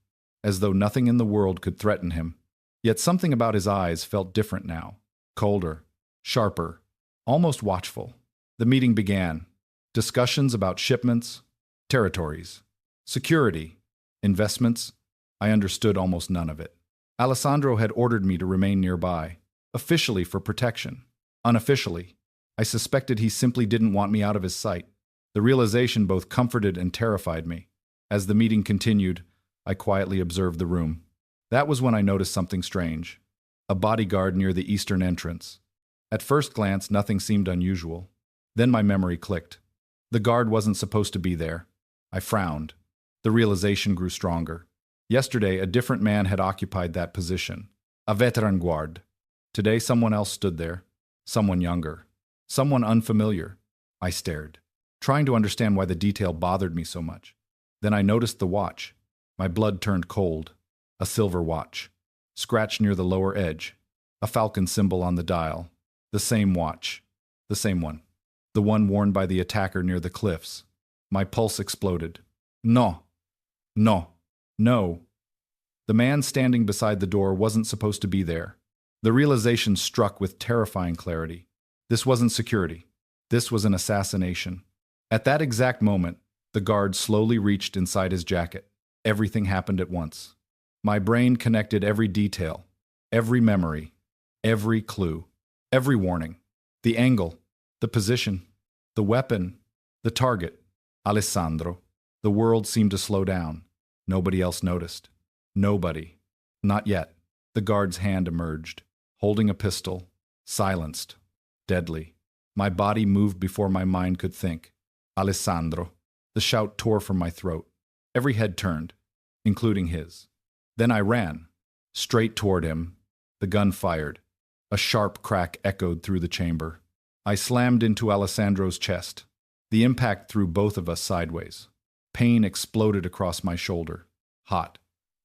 as though nothing in the world could threaten him. Yet something about his eyes felt different now, colder, sharper, almost watchful. The meeting began. Discussions about shipments, territories, security, investments. I understood almost none of it. Alessandro had ordered me to remain nearby, officially for protection. Unofficially, I suspected he simply didn't want me out of his sight. The realization both comforted and terrified me. As the meeting continued, I quietly observed the room. That was when I noticed something strange. A bodyguard near the eastern entrance. At first glance, nothing seemed unusual. Then my memory clicked. The guard wasn't supposed to be there. I frowned. The realization grew stronger. Yesterday, a different man had occupied that position. A veteran guard. Today, someone else stood there. Someone younger. Someone unfamiliar. I stared, trying to understand why the detail bothered me so much. Then I noticed the watch. My blood turned cold. A silver watch. Scratched near the lower edge. A falcon symbol on the dial. The same watch. The same one. The one worn by the attacker near the cliffs. My pulse exploded. No. No. No. The man standing beside the door wasn't supposed to be there. The realization struck with terrifying clarity. This wasn't security. This was an assassination. At that exact moment, the guard slowly reached inside his jacket. Everything happened at once. My brain connected every detail, every memory, every clue, every warning. The angle, the position, the weapon, the target. Alessandro. The world seemed to slow down. Nobody else noticed. Nobody. Not yet. The guard's hand emerged, holding a pistol, silenced, deadly. My body moved before my mind could think. Alessandro. The shout tore from my throat. Every head turned, including his. Then I ran, straight toward him. The gun fired. A sharp crack echoed through the chamber. I slammed into Alessandro's chest. The impact threw both of us sideways. Pain exploded across my shoulder. Hot.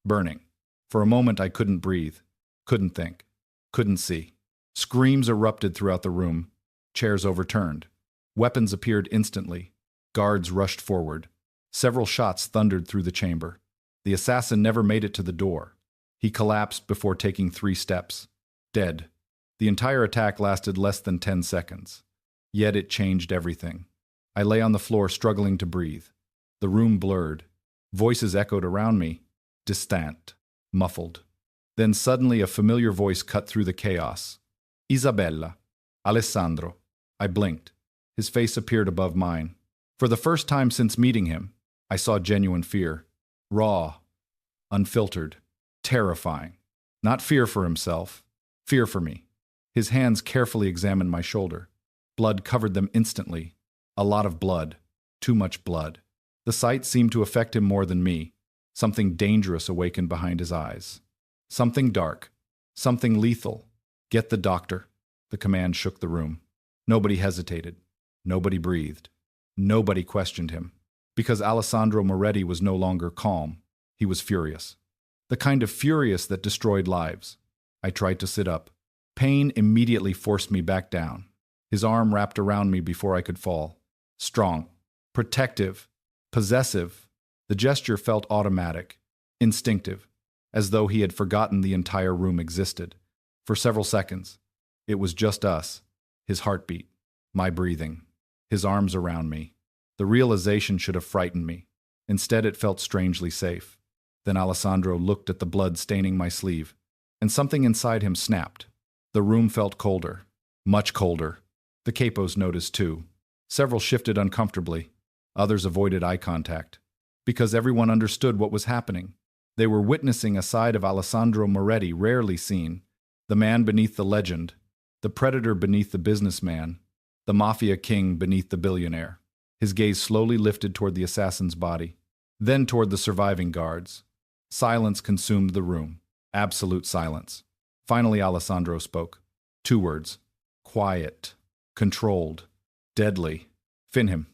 Burning. For a moment I couldn't breathe. Couldn't think. Couldn't see. Screams erupted throughout the room. Chairs overturned. Weapons appeared instantly. Guards rushed forward. Several shots thundered through the chamber. The assassin never made it to the door. He collapsed before taking 3 steps. Dead. The entire attack lasted less than 10 seconds. Yet it changed everything. I lay on the floor struggling to breathe. The room blurred. Voices echoed around me. Distant. Muffled. Then suddenly a familiar voice cut through the chaos. Isabella. Alessandro. I blinked. His face appeared above mine. For the first time since meeting him, I saw genuine fear. Raw. Unfiltered. Terrifying. Not fear for himself. Fear for me. His hands carefully examined my shoulder. Blood covered them instantly. A lot of blood. Too much blood. The sight seemed to affect him more than me. Something dangerous awakened behind his eyes. Something dark. Something lethal. Get the doctor. The command shook the room. Nobody hesitated. Nobody breathed. Nobody questioned him. Because Alessandro Moretti was no longer calm. He was furious. The kind of furious that destroyed lives. I tried to sit up. Pain immediately forced me back down. His arm wrapped around me before I could fall. Strong. Protective. Possessive. The gesture felt automatic. Instinctive. As though he had forgotten the entire room existed. For several seconds, it was just us. His heartbeat. My breathing. His arms around me. The realization should have frightened me. Instead, it felt strangely safe. Then Alessandro looked at the blood staining my sleeve, and something inside him snapped. The room felt colder. Much colder. The capos noticed too. Several shifted uncomfortably. Others avoided eye contact. Because everyone understood what was happening. They were witnessing a side of Alessandro Moretti rarely seen. The man beneath the legend. The predator beneath the businessman. The Mafia king beneath the billionaire. His gaze slowly lifted toward the assassin's body. Then toward the surviving guards. Silence consumed the room. Absolute silence. Finally, Alessandro spoke. 2 words. Quiet. Controlled. Deadly. Fin him.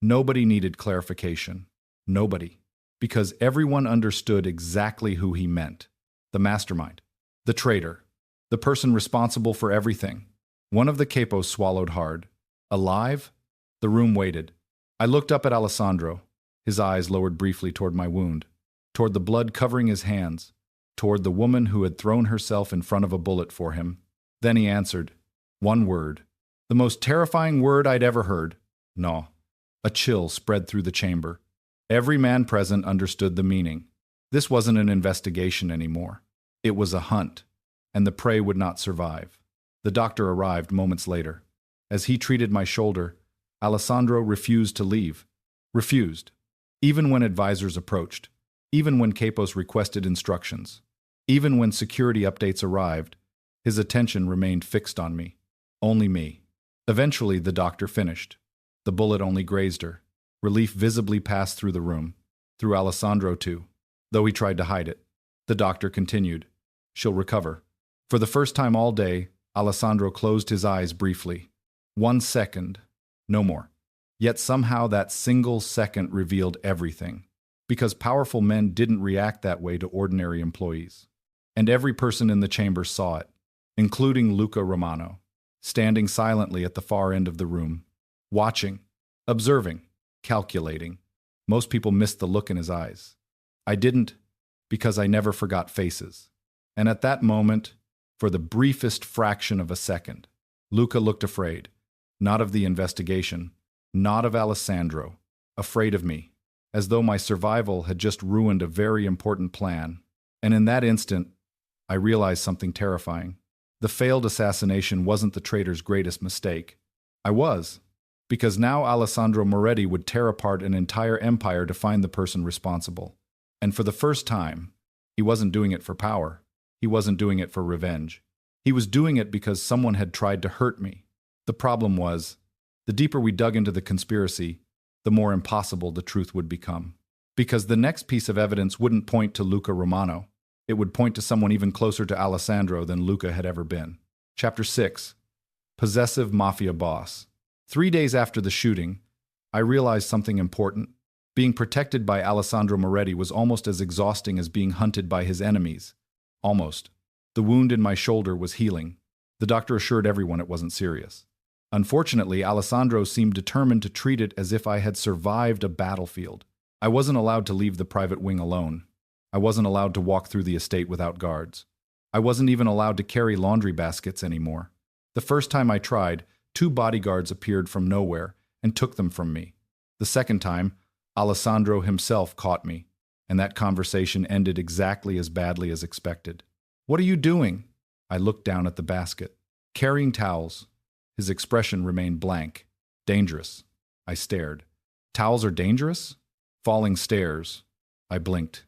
Nobody needed clarification. Nobody. Because everyone understood exactly who he meant. The mastermind. The traitor. The person responsible for everything. One of the capos swallowed hard. Alive? The room waited. I looked up at Alessandro. His eyes lowered briefly toward my wound, toward the blood covering his hands, toward the woman who had thrown herself in front of a bullet for him. Then he answered. One word. The most terrifying word I'd ever heard. No. A chill spread through the chamber. Every man present understood the meaning. This wasn't an investigation anymore. It was a hunt, and the prey would not survive. The doctor arrived moments later. As he treated my shoulder, Alessandro refused to leave. Refused. Even when advisors approached. Even when capos requested instructions. Even when security updates arrived, his attention remained fixed on me. Only me. Eventually, the doctor finished. The bullet only grazed her. Relief visibly passed through the room. Through Alessandro, too. Though he tried to hide it. The doctor continued. She'll recover. For the first time all day, Alessandro closed his eyes briefly. 1 second. No more. Yet somehow that single second revealed everything. Because powerful men didn't react that way to ordinary employees. And every person in the chamber saw it, including Luca Romano, standing silently at the far end of the room, watching, observing, calculating. Most people missed the look in his eyes. I didn't, because I never forgot faces. And at that moment, for the briefest fraction of a second, Luca looked afraid, not of the investigation, not of Alessandro, afraid of me, as though my survival had just ruined a very important plan. And in that instant, I realized something terrifying. The failed assassination wasn't the traitor's greatest mistake. I was, because now Alessandro Moretti would tear apart an entire empire to find the person responsible. And for the first time, he wasn't doing it for power. He wasn't doing it for revenge. He was doing it because someone had tried to hurt me. The problem was, the deeper we dug into the conspiracy, the more impossible the truth would become. Because the next piece of evidence wouldn't point to Luca Romano. It would point to someone even closer to Alessandro than Luca had ever been. Chapter 6. Possessive Mafia Boss. 3 days after the shooting, I realized something important. Being protected by Alessandro Moretti was almost as exhausting as being hunted by his enemies. Almost. The wound in my shoulder was healing. The doctor assured everyone it wasn't serious. Unfortunately, Alessandro seemed determined to treat it as if I had survived a battlefield. I wasn't allowed to leave the private wing alone. I wasn't allowed to walk through the estate without guards. I wasn't even allowed to carry laundry baskets anymore. The first time I tried, 2 bodyguards appeared from nowhere and took them from me. The second time, Alessandro himself caught me, and that conversation ended exactly as badly as expected. "What are you doing?" I looked down at the basket. "Carrying towels." His expression remained blank. "Dangerous." I stared. "Towels are dangerous?" "Falling stairs." I blinked.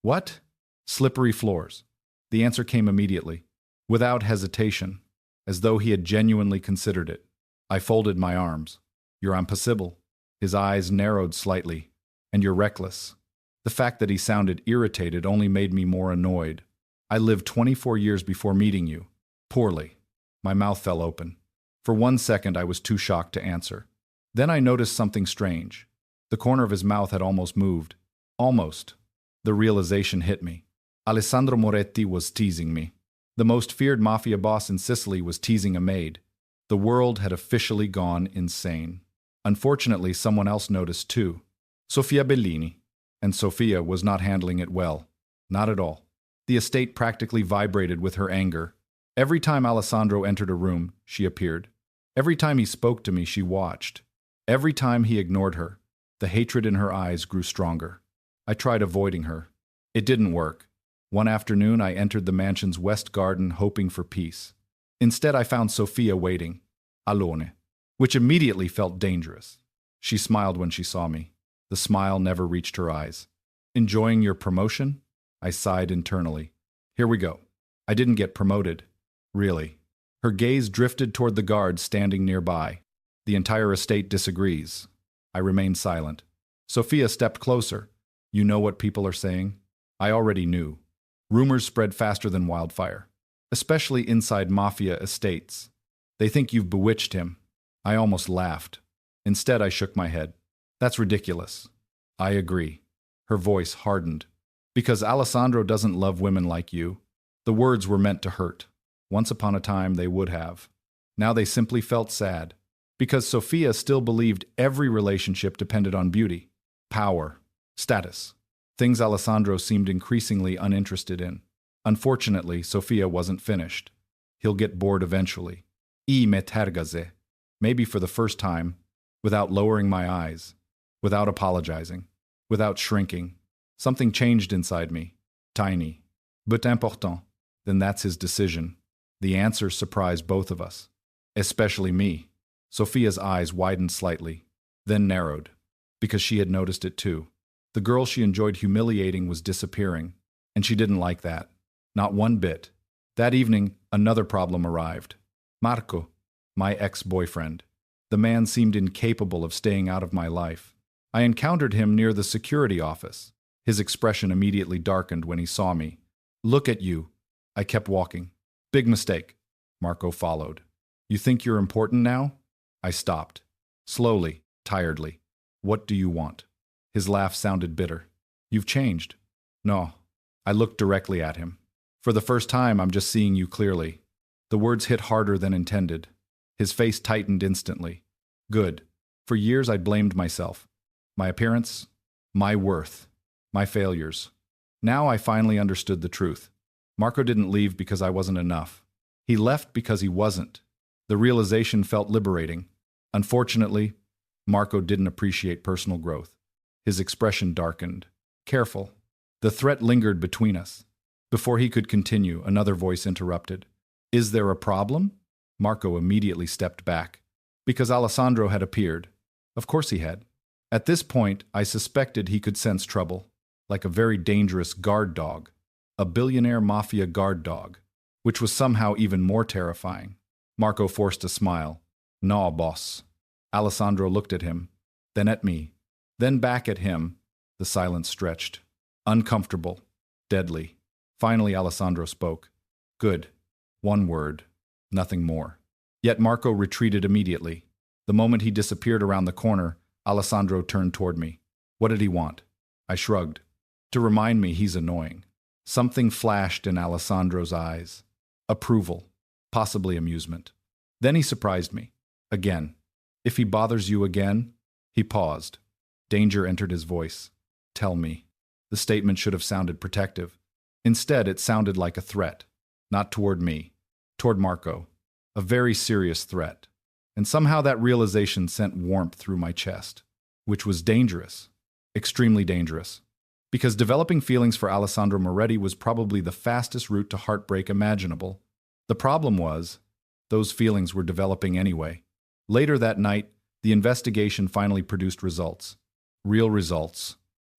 "What?" "Slippery floors." The answer came immediately, without hesitation, as though he had genuinely considered it. I folded my arms. "You're impossible." His eyes narrowed slightly. "And you're reckless." The fact that he sounded irritated only made me more annoyed. "I lived 24 years before meeting you." "Poorly." My mouth fell open. For 1 second, I was too shocked to answer. Then I noticed something strange. The corner of his mouth had almost moved. Almost. The realization hit me. Alessandro Moretti was teasing me. The most feared mafia boss in Sicily was teasing a maid. The world had officially gone insane. Unfortunately, someone else noticed too. Sofia Bellini. And Sofia was not handling it well. Not at all. The estate practically vibrated with her anger. Every time Alessandro entered a room, she appeared. Every time he spoke to me, she watched. Every time he ignored her, the hatred in her eyes grew stronger. I tried avoiding her. It didn't work. One afternoon, I entered the mansion's west garden hoping for peace. Instead, I found Sofia waiting, alone, which immediately felt dangerous. She smiled when she saw me. The smile never reached her eyes. "Enjoying your promotion?" I sighed internally. "Here we go." I didn't get promoted. Really. Her gaze drifted toward the guard standing nearby. "The entire estate disagrees." I remained silent. Sofia stepped closer. "You know what people are saying?" I already knew. Rumors spread faster than wildfire, especially inside Mafia estates. "They think you've bewitched him." I almost laughed. Instead, I shook my head. "That's ridiculous." "I agree." Her voice hardened. "Because Alessandro doesn't love women like you." The words were meant to hurt. Once upon a time, they would have. Now they simply felt sad, because Sofia still believed every relationship depended on beauty, power, status, things Alessandro seemed increasingly uninterested in. Unfortunately, Sofia wasn't finished. He'll get bored eventually. Me tergaze. Maybe for the first time, without lowering my eyes, without apologizing, without shrinking. Something changed inside me. Tiny. But important. Then that's his decision. The answer surprised both of us. Especially me. Sofia's eyes widened slightly, then narrowed, because she had noticed it too. The girl she enjoyed humiliating was disappearing, and she didn't like that. Not one bit. That evening, another problem arrived. Marco, my ex-boyfriend. The man seemed incapable of staying out of my life. I encountered him near the security office. His expression immediately darkened when he saw me. Look at you. I kept walking. Big mistake. Marco followed. You think you're important now? I stopped. Slowly, tiredly. What do you want? His laugh sounded bitter. You've changed. No. I looked directly at him. For the first time, I'm just seeing you clearly. The words hit harder than intended. His face tightened instantly. Good. For years I'd blamed myself. My appearance, my worth, my failures. Now I finally understood the truth. Marco didn't leave because I wasn't enough. He left because he wasn't. The realization felt liberating. Unfortunately, Marco didn't appreciate personal growth. His expression darkened. Careful. The threat lingered between us. Before he could continue, another voice interrupted. Is there a problem? Marco immediately stepped back. Because Alessandro had appeared. Of course he had. At this point, I suspected he could sense trouble, like a very dangerous guard dog, a billionaire mafia guard dog, which was somehow even more terrifying. Marco forced a smile. No, boss. Alessandro looked at him, then at me, then back at him. The silence stretched. Uncomfortable. Deadly. Finally, Alessandro spoke. Good. One word. Nothing more. Yet Marco retreated immediately. The moment he disappeared around the corner, Alessandro turned toward me. What did he want? I shrugged. To remind me he's annoying. Something flashed in Alessandro's eyes. Approval. Possibly amusement. Then he surprised me. Again. If he bothers you again? He paused. Danger entered his voice. Tell me. The statement should have sounded protective. Instead, it sounded like a threat. Not toward me. Toward Marco. A very serious threat. And somehow that realization sent warmth through my chest. Which was dangerous. Extremely dangerous. Because developing feelings for Alessandro Moretti was probably the fastest route to heartbreak imaginable. The problem was, those feelings were developing anyway. Later that night, the investigation finally produced results. Real results.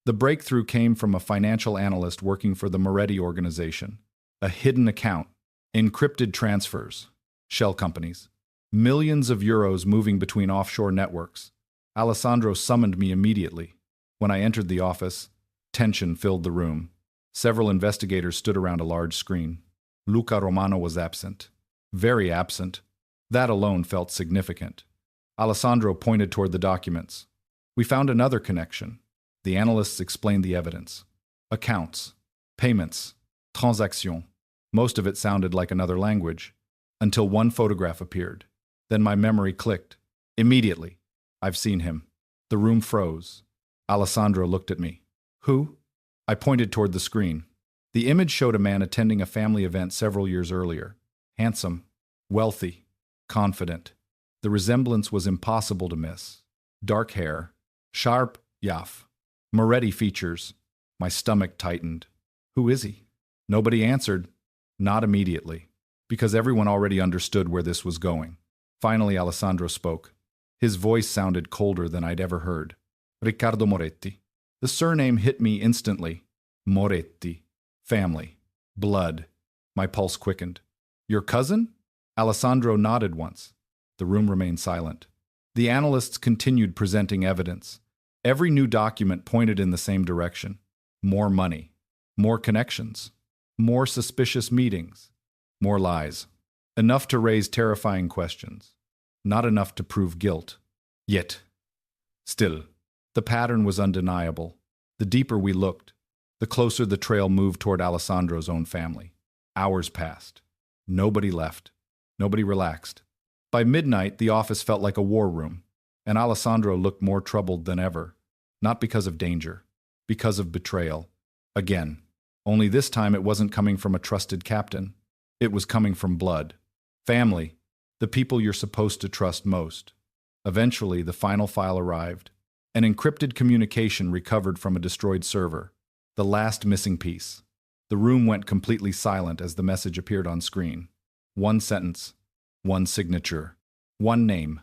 The breakthrough came from a financial analyst working for the Moretti organization. A hidden account. Encrypted transfers. Shell companies. Millions of euros moving between offshore networks. Alessandro summoned me immediately. When I entered the office, tension filled the room. Several investigators stood around a large screen. Luca Romano was absent. Very absent. That alone felt significant. Alessandro pointed toward the documents. We found another connection. The analysts explained the evidence. Accounts. Payments. Transactions. Most of it sounded like another language. Until one photograph appeared. Then my memory clicked. Immediately. I've seen him. The room froze. Alessandro looked at me. Who? I pointed toward the screen. The image showed a man attending a family event several years earlier. Handsome. Wealthy. Confident. The resemblance was impossible to miss. Dark hair. Sharp. Yaf. Moretti features. My stomach tightened. Who is he? Nobody answered. Not immediately. Because everyone already understood where this was going. Finally, Alessandro spoke. His voice sounded colder than I'd ever heard. Riccardo Moretti. The surname hit me instantly. Moretti. Family. Blood. My pulse quickened. Your cousin? Alessandro nodded once. The room remained silent. The analysts continued presenting evidence. Every new document pointed in the same direction. More money. More connections. More suspicious meetings. More lies. Enough to raise terrifying questions. Not enough to prove guilt. Yet. Still. The pattern was undeniable. The deeper we looked, the closer the trail moved toward Alessandro's own family. Hours passed. Nobody left. Nobody relaxed. By midnight, the office felt like a war room, and Alessandro looked more troubled than ever, not because of danger, because of betrayal. Again. Only this time it wasn't coming from a trusted captain. It was coming from blood. Family. The people you're supposed to trust most. Eventually, the final file arrived. An encrypted communication recovered from a destroyed server. The last missing piece. The room went completely silent as the message appeared on screen. One sentence. One signature. One name.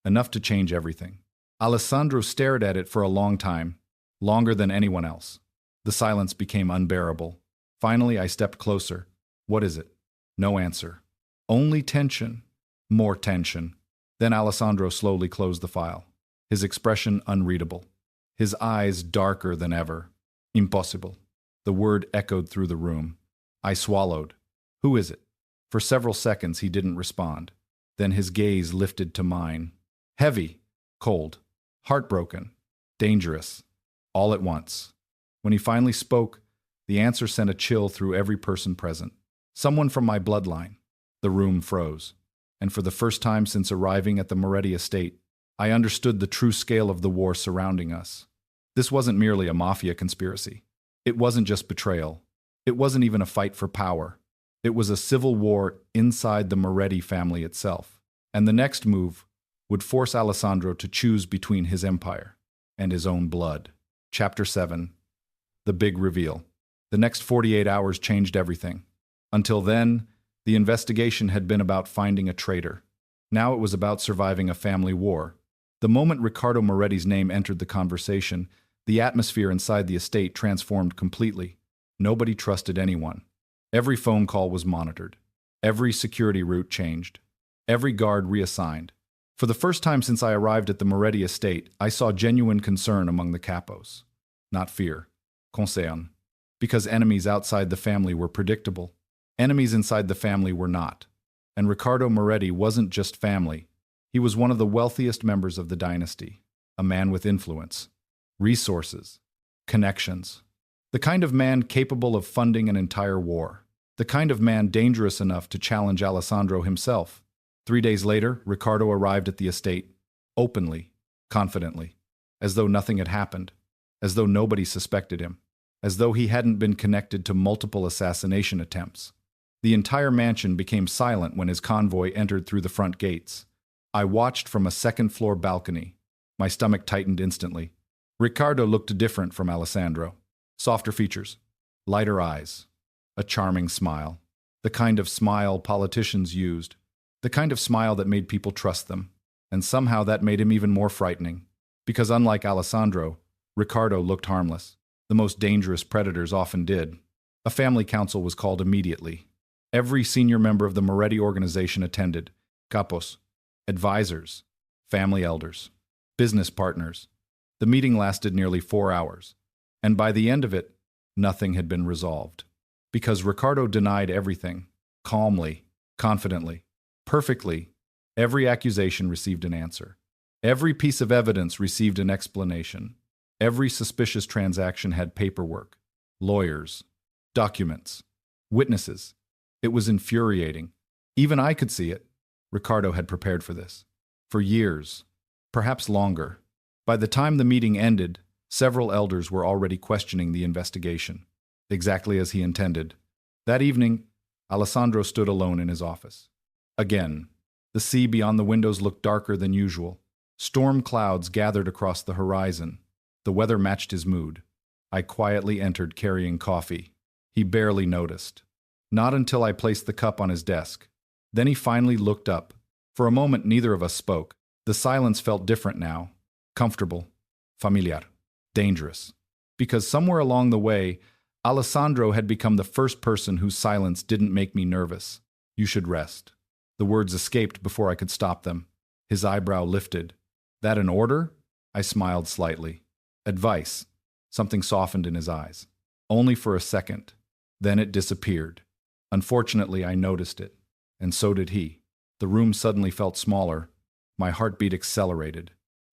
Enough to change everything. Alessandro stared at it for a long time, longer than anyone else. The silence became unbearable. Finally, I stepped closer. What is it? No answer. Only tension. More tension. Then Alessandro slowly closed the file. His expression unreadable. His eyes darker than ever. Impossible. The word echoed through the room. I swallowed. Who is it? For several seconds he didn't respond. Then his gaze lifted to mine. Heavy. Cold. Heartbroken. Dangerous. All at once. When he finally spoke, the answer sent a chill through every person present. Someone from my bloodline. The room froze. And for the first time since arriving at the Moretti estate, I understood the true scale of the war surrounding us. This wasn't merely a mafia conspiracy. It wasn't just betrayal. It wasn't even a fight for power. It was a civil war inside the Moretti family itself. And the next move would force Alessandro to choose between his empire and his own blood. Chapter 7. The Big Reveal. The next 48 hours changed everything. Until then, the investigation had been about finding a traitor. Now it was about surviving a family war. The moment Riccardo Moretti's name entered the conversation, the atmosphere inside the estate transformed completely. Nobody trusted anyone. Every phone call was monitored. Every security route changed. Every guard reassigned. For the first time since I arrived at the Moretti estate, I saw genuine concern among the capos. Not fear. Concern. Because enemies outside the family were predictable. Enemies inside the family were not. And Riccardo Moretti wasn't just family. He was one of the wealthiest members of the dynasty. A man with influence. Resources. Connections. The kind of man capable of funding an entire war. The kind of man dangerous enough to challenge Alessandro himself. 3 days later, Riccardo arrived at the estate. Openly. Confidently. As though nothing had happened. As though nobody suspected him. As though he hadn't been connected to multiple assassination attempts. The entire mansion became silent when his convoy entered through the front gates. I watched from a second-floor balcony. My stomach tightened instantly. Riccardo looked different from Alessandro. Softer features. Lighter eyes. A charming smile. The kind of smile politicians used. The kind of smile that made people trust them. And somehow that made him even more frightening. Because unlike Alessandro, Riccardo looked harmless. The most dangerous predators often did. A family council was called immediately. Every senior member of the Moretti organization attended. Capos. Advisors. Family elders. Business partners. The meeting lasted nearly 4 hours. And by the end of it, nothing had been resolved. Because Riccardo denied everything. Calmly. Confidently. Perfectly. Every accusation received an answer. Every piece of evidence received an explanation. Every suspicious transaction had paperwork, lawyers, documents, witnesses. It was infuriating. Even I could see it. Riccardo had prepared for this. For years. Perhaps longer. By the time the meeting ended, several elders were already questioning the investigation. Exactly as he intended. That evening, Alessandro stood alone in his office. Again, the sea beyond the windows looked darker than usual. Storm clouds gathered across the horizon. The weather matched his mood. I quietly entered carrying coffee. He barely noticed. Not until I placed the cup on his desk. Then he finally looked up. For a moment, neither of us spoke. The silence felt different now. Comfortable. Familiar. Dangerous. Because somewhere along the way, Alessandro had become the first person whose silence didn't make me nervous. You should rest. The words escaped before I could stop them. His eyebrow lifted. That an order? I smiled slightly. Advice. Something softened in his eyes. Only for a second. Then it disappeared. Unfortunately, I noticed it. And so did he. The room suddenly felt smaller. My heartbeat accelerated.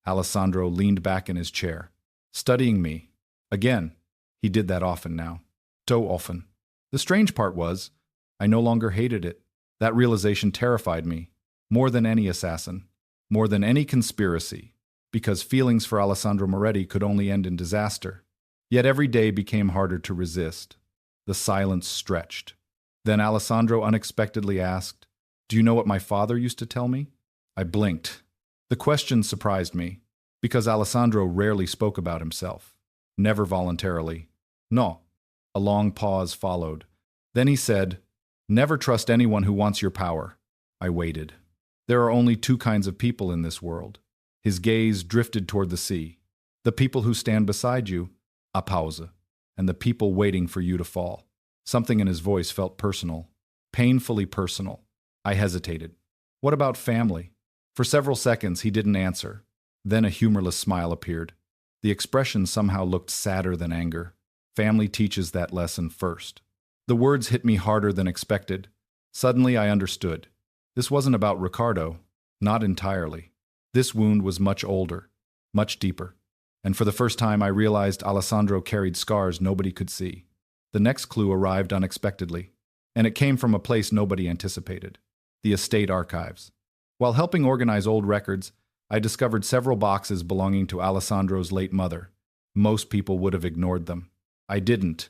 Alessandro leaned back in his chair, studying me. Again, he did that often now. So often. The strange part was, I no longer hated it. That realization terrified me. More than any assassin. More than any conspiracy. Because feelings for Alessandro Moretti could only end in disaster. Yet every day became harder to resist. The silence stretched. Then Alessandro unexpectedly asked, "Do you know what my father used to tell me?" I blinked. The question surprised me, because Alessandro rarely spoke about himself. Never voluntarily. No. A long pause followed. Then he said, "Never trust anyone who wants your power." I waited. There are only two kinds of people in this world. His gaze drifted toward the sea. The people who stand beside you, a pause, and the people waiting for you to fall. Something in his voice felt personal, painfully personal. I hesitated. What about family? For several seconds he didn't answer. Then a humorless smile appeared. The expression somehow looked sadder than anger. Family teaches that lesson first. The words hit me harder than expected. Suddenly I understood. This wasn't about Ricardo. Not entirely. This wound was much older, much deeper. And for the first time I realized Alessandro carried scars nobody could see. The next clue arrived unexpectedly, and it came from a place nobody anticipated: the estate archives. While helping organize old records, I discovered several boxes belonging to Alessandro's late mother. Most people would have ignored them. I didn't,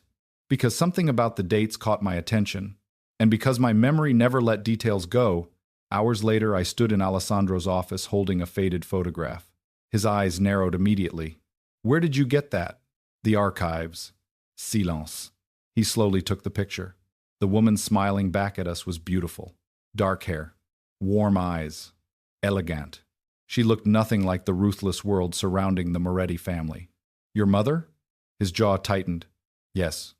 because something about the dates caught my attention, and because my memory never let details go. Hours later, I stood in Alessandro's office holding a faded photograph. His eyes narrowed immediately. "Where did you get that?" "The archives." Silence. He slowly took the picture. The woman smiling back at us was beautiful. Dark hair. Warm eyes. Elegant. She looked nothing like the ruthless world surrounding the Moretti family. "Your mother?" His jaw tightened. "Yes."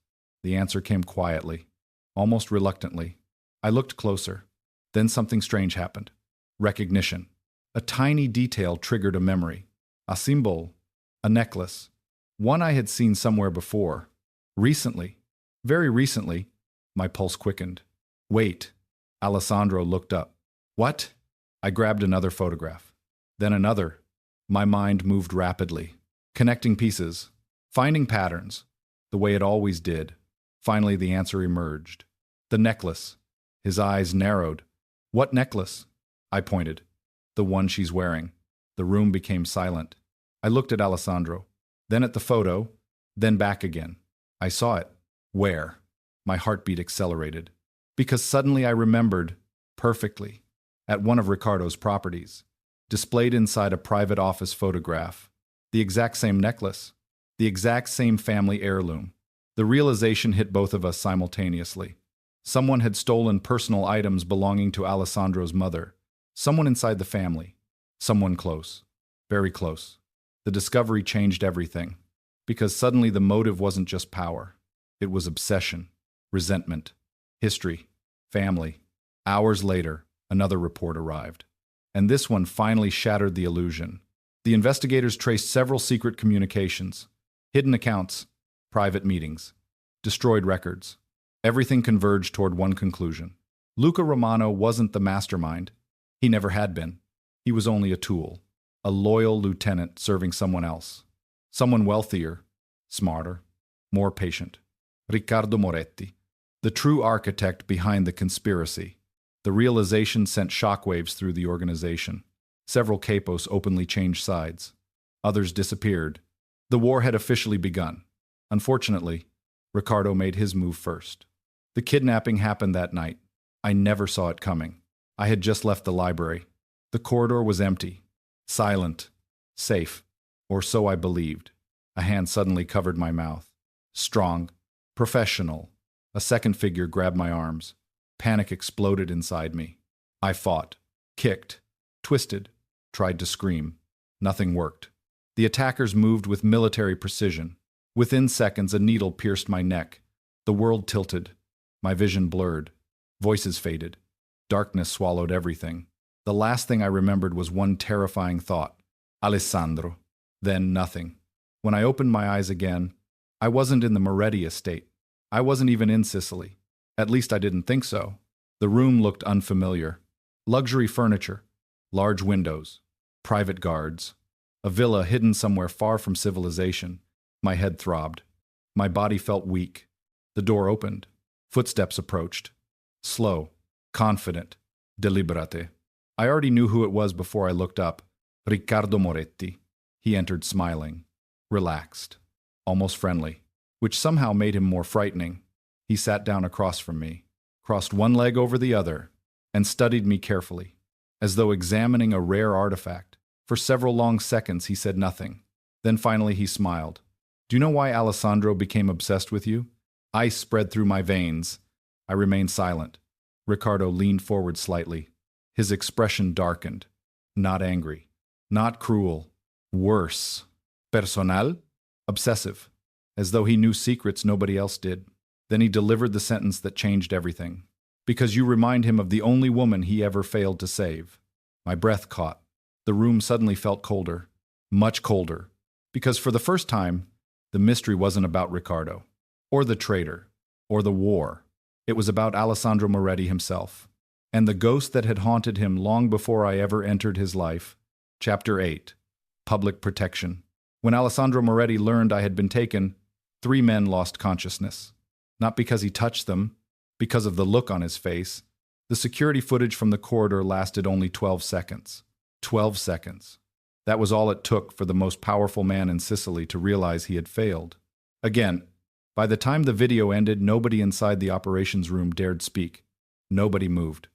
The answer came quietly, almost reluctantly. I looked closer. Then something strange happened. Recognition. A tiny detail triggered a memory. A symbol. A necklace. One I had seen somewhere before. Recently. Very recently. My pulse quickened. "Wait." Alessandro looked up. "What?" I grabbed another photograph. Then another. My mind moved rapidly. Connecting pieces. Finding patterns. The way it always did. Finally the answer emerged. The necklace. His eyes narrowed. "What necklace?" I pointed. "The one she's wearing." The room became silent. I looked at Alessandro, then at the photo, then back again. I saw it. Where? My heartbeat accelerated. Because suddenly I remembered, perfectly, at one of Ricardo's properties, displayed inside a private office photograph. The exact same necklace. The exact same family heirloom. The realization hit both of us simultaneously. Someone had stolen personal items belonging to Alessandro's mother. Someone inside the family. Someone close. Very close. The discovery changed everything. Because suddenly the motive wasn't just power. It was obsession, resentment, history, family. Hours later, another report arrived. And this one finally shattered the illusion. The investigators traced several secret communications, hidden accounts, private meetings, destroyed records. Everything converged toward one conclusion. Luca Romano wasn't the mastermind. He never had been. He was only a tool, a loyal lieutenant serving someone else. Someone wealthier, smarter, more patient. Riccardo Moretti, the true architect behind the conspiracy. The realization sent shockwaves through the organization. Several capos openly changed sides. Others disappeared. The war had officially begun. Unfortunately, Ricardo made his move first. The kidnapping happened that night. I never saw it coming. I had just left the library. The corridor was empty, silent, safe, or so I believed. A hand suddenly covered my mouth. Strong, professional. A second figure grabbed my arms. Panic exploded inside me. I fought, kicked, twisted, tried to scream. Nothing worked. The attackers moved with military precision. Within seconds, a needle pierced my neck. The world tilted. My vision blurred. Voices faded. Darkness swallowed everything. The last thing I remembered was one terrifying thought. Alessandro. Then nothing. When I opened my eyes again, I wasn't in the Moretti estate. I wasn't even in Sicily. At least I didn't think so. The room looked unfamiliar. Luxury furniture, large windows, private guards. A villa hidden somewhere far from civilization. My head throbbed. My body felt weak. The door opened. Footsteps approached. Slow, confident, deliberate. I already knew who it was before I looked up. Riccardo Moretti. He entered smiling, relaxed, almost friendly, which somehow made him more frightening. He sat down across from me, crossed one leg over the other, and studied me carefully, as though examining a rare artifact. For several long seconds he said nothing. Then finally he smiled. Do you know why Alessandro became obsessed with you? Ice spread through my veins. I remained silent. Riccardo leaned forward slightly. His expression darkened. Not angry. Not cruel. Worse. Personal? Obsessive. As though he knew secrets nobody else did. Then he delivered the sentence that changed everything. Because you remind him of the only woman he ever failed to save. My breath caught. The room suddenly felt colder. Much colder. Because for the first time, the mystery wasn't about Riccardo, or the traitor, or the war. It was about Alessandro Moretti himself, and the ghost that had haunted him long before I ever entered his life. Chapter 8. Public Protection. When Alessandro Moretti learned I had been taken, 3 men lost consciousness. Not because he touched them, because of the look on his face. The security footage from the corridor lasted only 12 seconds. 12 seconds. That was all it took for the most powerful man in Sicily to realize he had failed. Again, by the time the video ended, nobody inside the operations room dared speak. Nobody moved.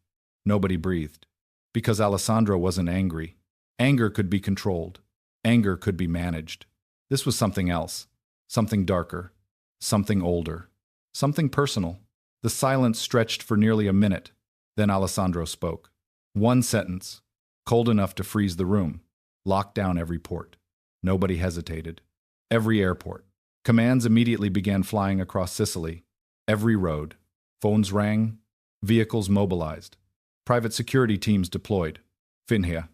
Nobody breathed. Because Alessandro wasn't angry. Anger could be controlled. Anger could be managed. This was something else. Something darker. Something older. Something personal. The silence stretched for nearly a minute. Then Alessandro spoke. One sentence. Cold enough to freeze the room. Locked down every port. Nobody hesitated. Every airport. Commands immediately began flying across Sicily. Every road. Phones rang. Vehicles mobilized. Private security teams deployed. Finhia.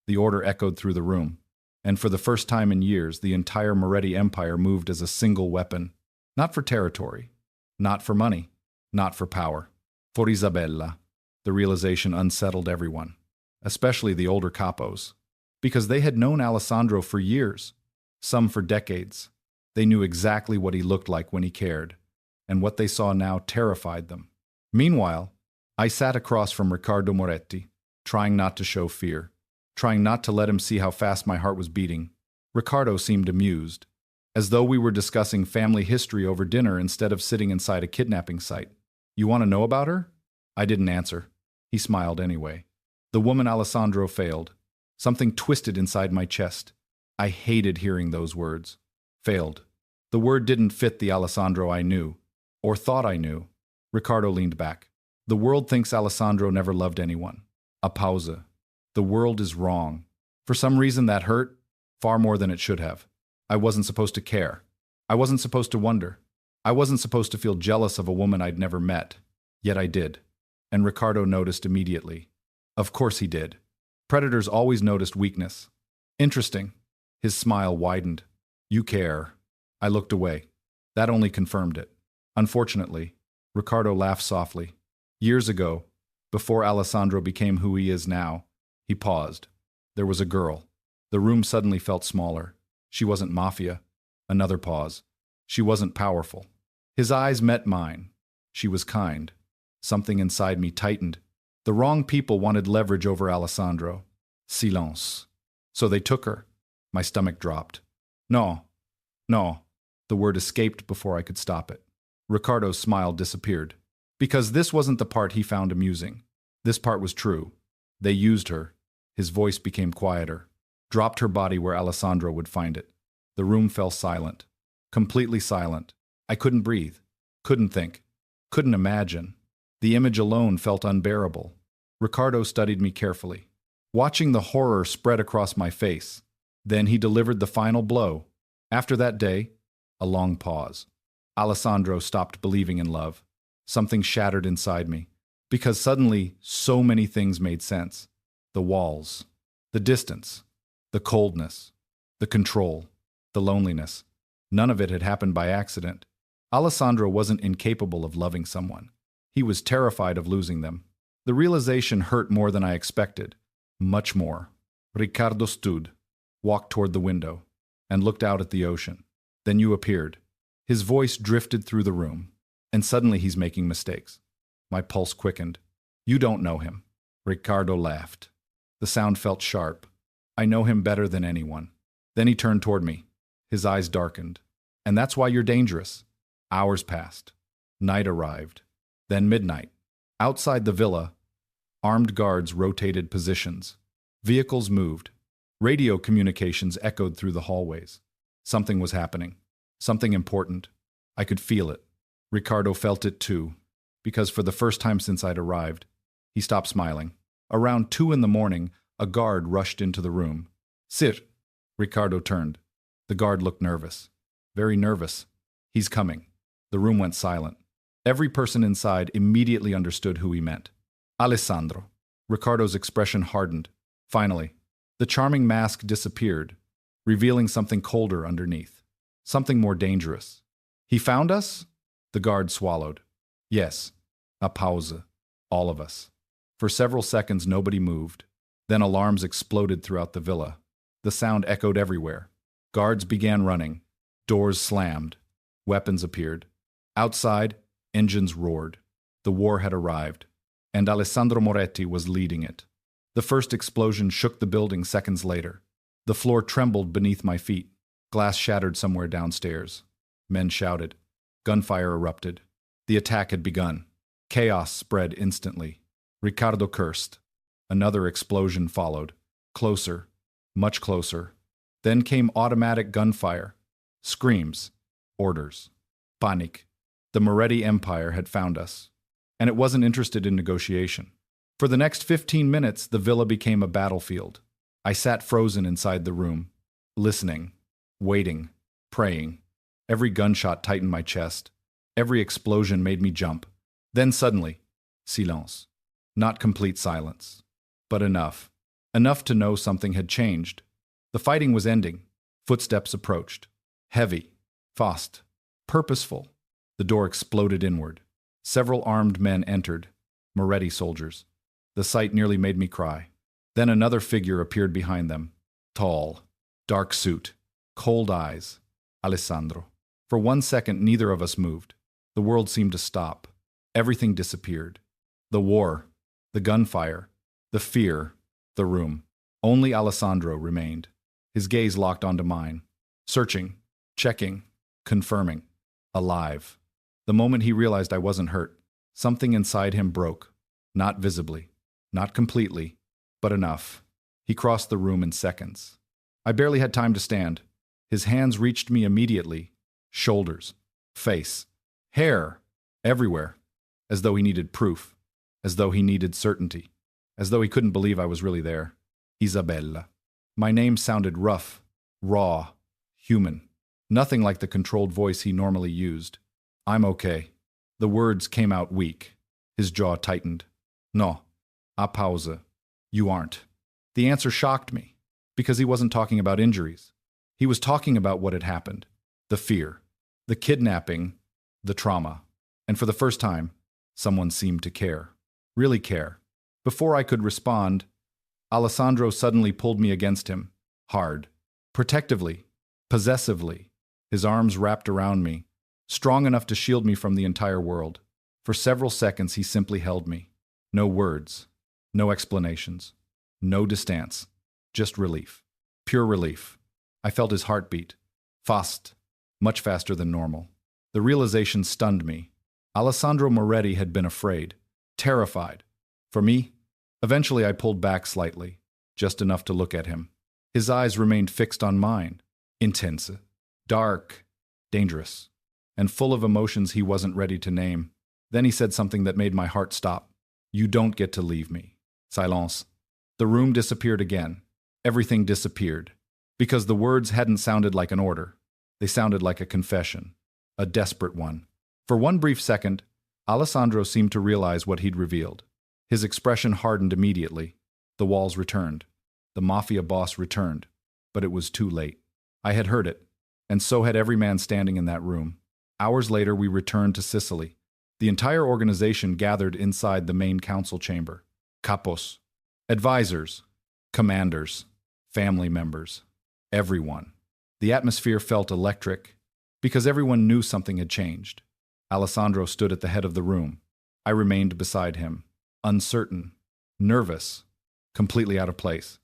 The order echoed through the room. And for the first time in years, the entire Moretti empire moved as a single weapon. Not for territory. Not for money. Not for power. For Isabella. The realization unsettled everyone. Especially the older capos. Because they had known Alessandro for years, some for decades. They knew exactly what he looked like when he cared, and what they saw now terrified them. Meanwhile, I sat across from Riccardo Moretti, trying not to show fear, trying not to let him see how fast my heart was beating. Riccardo seemed amused, as though we were discussing family history over dinner instead of sitting inside a kidnapping site. You want to know about her? I didn't answer. He smiled anyway. The woman Alessandro failed. Something twisted inside my chest. I hated hearing those words. Failed. The word didn't fit the Alessandro I knew, or thought I knew. Riccardo leaned back. The world thinks Alessandro never loved anyone. A pausa. The world is wrong. For some reason that hurt, far more than it should have. I wasn't supposed to care. I wasn't supposed to wonder. I wasn't supposed to feel jealous of a woman I'd never met. Yet I did. And Riccardo noticed immediately. Of course he did. Predators always noticed weakness. Interesting. His smile widened. You care. I looked away. That only confirmed it. Unfortunately, Riccardo laughed softly. Years ago, before Alessandro became who he is now, he paused. There was a girl. The room suddenly felt smaller. She wasn't Mafia. Another pause. She wasn't powerful. His eyes met mine. She was kind. Something inside me tightened. The wrong people wanted leverage over Alessandro. Silence. So they took her. My stomach dropped. No. No. The word escaped before I could stop it. Riccardo's smile disappeared. Because this wasn't the part he found amusing. This part was true. They used her. His voice became quieter. Dropped her body where Alessandro would find it. The room fell silent. Completely silent. I couldn't breathe. Couldn't think. Couldn't imagine. The image alone felt unbearable. Riccardo studied me carefully, watching the horror spread across my face. Then he delivered the final blow. After that day, a long pause. Alessandro stopped believing in love. Something shattered inside me, because suddenly so many things made sense. The walls, the distance, the coldness, the control, the loneliness. None of it had happened by accident. Alessandro wasn't incapable of loving someone. He was terrified of losing them. The realization hurt more than I expected. Much more. Riccardo stood, walked toward the window, and looked out at the ocean. Then you appeared. His voice drifted through the room, and suddenly he's making mistakes. My pulse quickened. You don't know him. Riccardo laughed. The sound felt sharp. I know him better than anyone. Then he turned toward me. His eyes darkened. And that's why you're dangerous. Hours passed. Night arrived. Then midnight. Outside the villa, armed guards rotated positions. Vehicles moved. Radio communications echoed through the hallways. Something was happening. Something important. I could feel it. Ricardo felt it too, because for the first time since I'd arrived, he stopped smiling. Around 2 in the morning, a guard rushed into the room. Sir. Ricardo turned. The guard looked nervous. Very nervous. He's coming. The room went silent. Every person inside immediately understood who he meant. Alessandro. Ricardo's expression hardened. Finally, the charming mask disappeared, revealing something colder underneath. Something more dangerous. He found us? The guard swallowed. Yes. A pause. All of us. For several seconds nobody moved. Then alarms exploded throughout the villa. The sound echoed everywhere. Guards began running. Doors slammed. Weapons appeared. Outside, engines roared. The war had arrived, and Alessandro Moretti was leading it. The first explosion shook the building seconds later. The floor trembled beneath my feet. Glass shattered somewhere downstairs. Men shouted. Gunfire erupted. The attack had begun. Chaos spread instantly. Ricardo cursed. Another explosion followed. Closer. Much closer. Then came automatic gunfire. Screams. Orders. Panic. The Moretti Empire had found us, and it wasn't interested in negotiation. For the next 15 minutes, the villa became a battlefield. I sat frozen inside the room, listening, waiting, praying. Every gunshot tightened my chest. Every explosion made me jump. Then suddenly, silence. Not complete silence, but enough. Enough to know something had changed. The fighting was ending. Footsteps approached. Heavy, fast, purposeful. The door exploded inward. Several armed men entered, Moretti soldiers. The sight nearly made me cry. Then another figure appeared behind them. Tall, dark suit, cold eyes. Alessandro. For 1 second, neither of us moved. The world seemed to stop. Everything disappeared. The war, the gunfire, the fear, the room. Only Alessandro remained. His gaze locked onto mine. Searching, checking, confirming. Alive. The moment he realized I wasn't hurt, something inside him broke. Not visibly, not completely, but enough. He crossed the room in seconds. I barely had time to stand. His hands reached me immediately. Shoulders, face, hair, everywhere. As though he needed proof. As though he needed certainty. As though he couldn't believe I was really there. Isabella. My name sounded rough, raw, human. Nothing like the controlled voice he normally used. I'm okay. The words came out weak. His jaw tightened. No. A pause. You aren't. The answer shocked me, because he wasn't talking about injuries. He was talking about what had happened. The fear. The kidnapping. The trauma. And for the first time, someone seemed to care. Really care. Before I could respond, Alessandro suddenly pulled me against him. Hard. Protectively. Possessively. His arms wrapped around me. Strong enough to shield me from the entire world. For several seconds he simply held me. No words. No explanations. No distance. Just relief. Pure relief. I felt his heartbeat. Fast. Much faster than normal. The realization stunned me. Alessandro Moretti had been afraid. Terrified. For me, eventually I pulled back slightly. Just enough to look at him. His eyes remained fixed on mine. Intense. Dark. Dangerous. And full of emotions he wasn't ready to name. Then he said something that made my heart stop. You don't get to leave me. Silence. The room disappeared again. Everything disappeared. Because the words hadn't sounded like an order. They sounded like a confession. A desperate one. For one brief second, Alessandro seemed to realize what he'd revealed. His expression hardened immediately. The walls returned. The Mafia boss returned. But it was too late. I had heard it. And so had every man standing in that room. Hours later, we returned to Sicily. The entire organization gathered inside the main council chamber. Capos, advisors, commanders, family members, everyone. The atmosphere felt electric because everyone knew something had changed. Alessandro stood at the head of the room. I remained beside him, uncertain, nervous, completely out of place.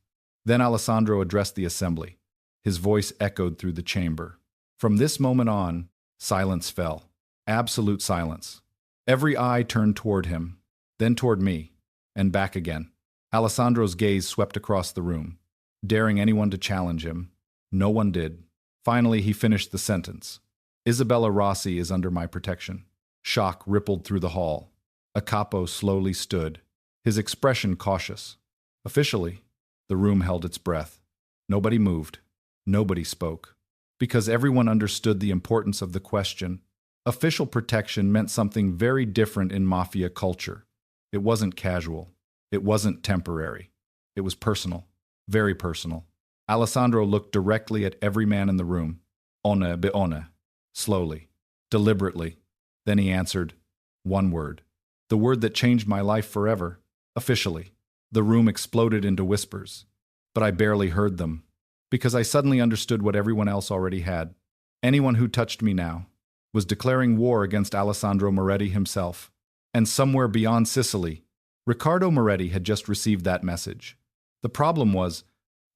Then Alessandro addressed the assembly. His voice echoed through the chamber. From this moment on, silence fell. Absolute silence. Every eye turned toward him, then toward me, and back again. Alessandro's gaze swept across the room, daring anyone to challenge him. No one did. Finally, he finished the sentence. Isabella Rossi is under my protection. Shock rippled through the hall. A capo slowly stood, his expression cautious. Officially, the room held its breath. Nobody moved. Nobody spoke. Because everyone understood the importance of the question. Official protection meant something very different in Mafia culture. It wasn't casual. It wasn't temporary. It was personal. Very personal. Alessandro looked directly at every man in the room. Ona be ona. Slowly. Deliberately. Then he answered. One word. The word that changed my life forever. Officially. The room exploded into whispers. But I barely heard them. Because I suddenly understood what everyone else already had. Anyone who touched me now was declaring war against Alessandro Moretti himself. And somewhere beyond Sicily, Riccardo Moretti had just received that message. The problem was,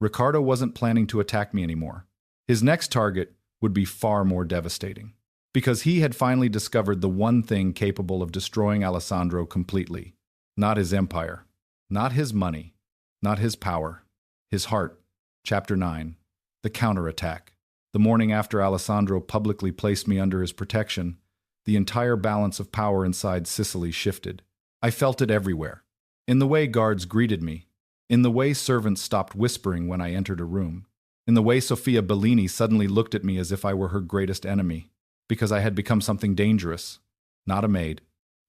Riccardo wasn't planning to attack me anymore. His next target would be far more devastating. Because he had finally discovered the one thing capable of destroying Alessandro completely. Not his empire. Not his money. Not his power. His heart. Chapter 9. The Counterattack. The morning after Alessandro publicly placed me under his protection, the entire balance of power inside Sicily shifted. I felt it everywhere. In the way guards greeted me. In the way servants stopped whispering when I entered a room. In the way Sofia Bellini suddenly looked at me as if I were her greatest enemy. Because I had become something dangerous. Not a maid.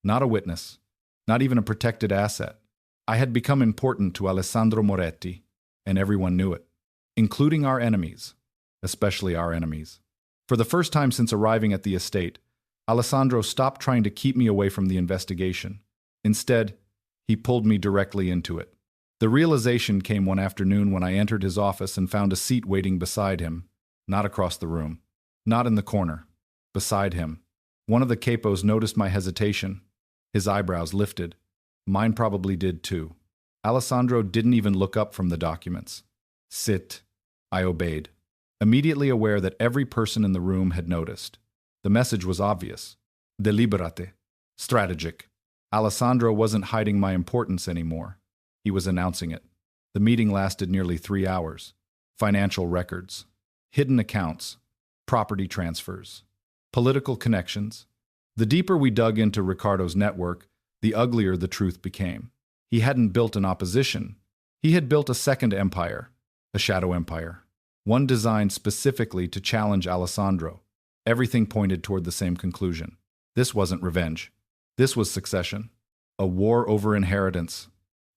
Not a witness. Not even a protected asset. I had become important to Alessandro Moretti, and everyone knew it. Including our enemies. Especially our enemies. For the first time since arriving at the estate, Alessandro stopped trying to keep me away from the investigation. Instead, he pulled me directly into it. The realization came one afternoon when I entered his office and found a seat waiting beside him. Not across the room. Not in the corner. Beside him. One of the capos noticed my hesitation. His eyebrows lifted. Mine probably did too. Alessandro didn't even look up from the documents. Sit. I obeyed. Immediately aware that every person in the room had noticed. The message was obvious. Deliberate. Strategic. Alessandro wasn't hiding my importance anymore. He was announcing it. The meeting lasted nearly 3 hours. Financial records. Hidden accounts. Property transfers. Political connections. The deeper we dug into Riccardo's network, the uglier the truth became. He hadn't built an opposition. He had built a second empire. A shadow empire. One designed specifically to challenge Alessandro. Everything pointed toward the same conclusion. This wasn't revenge. This was succession. A war over inheritance.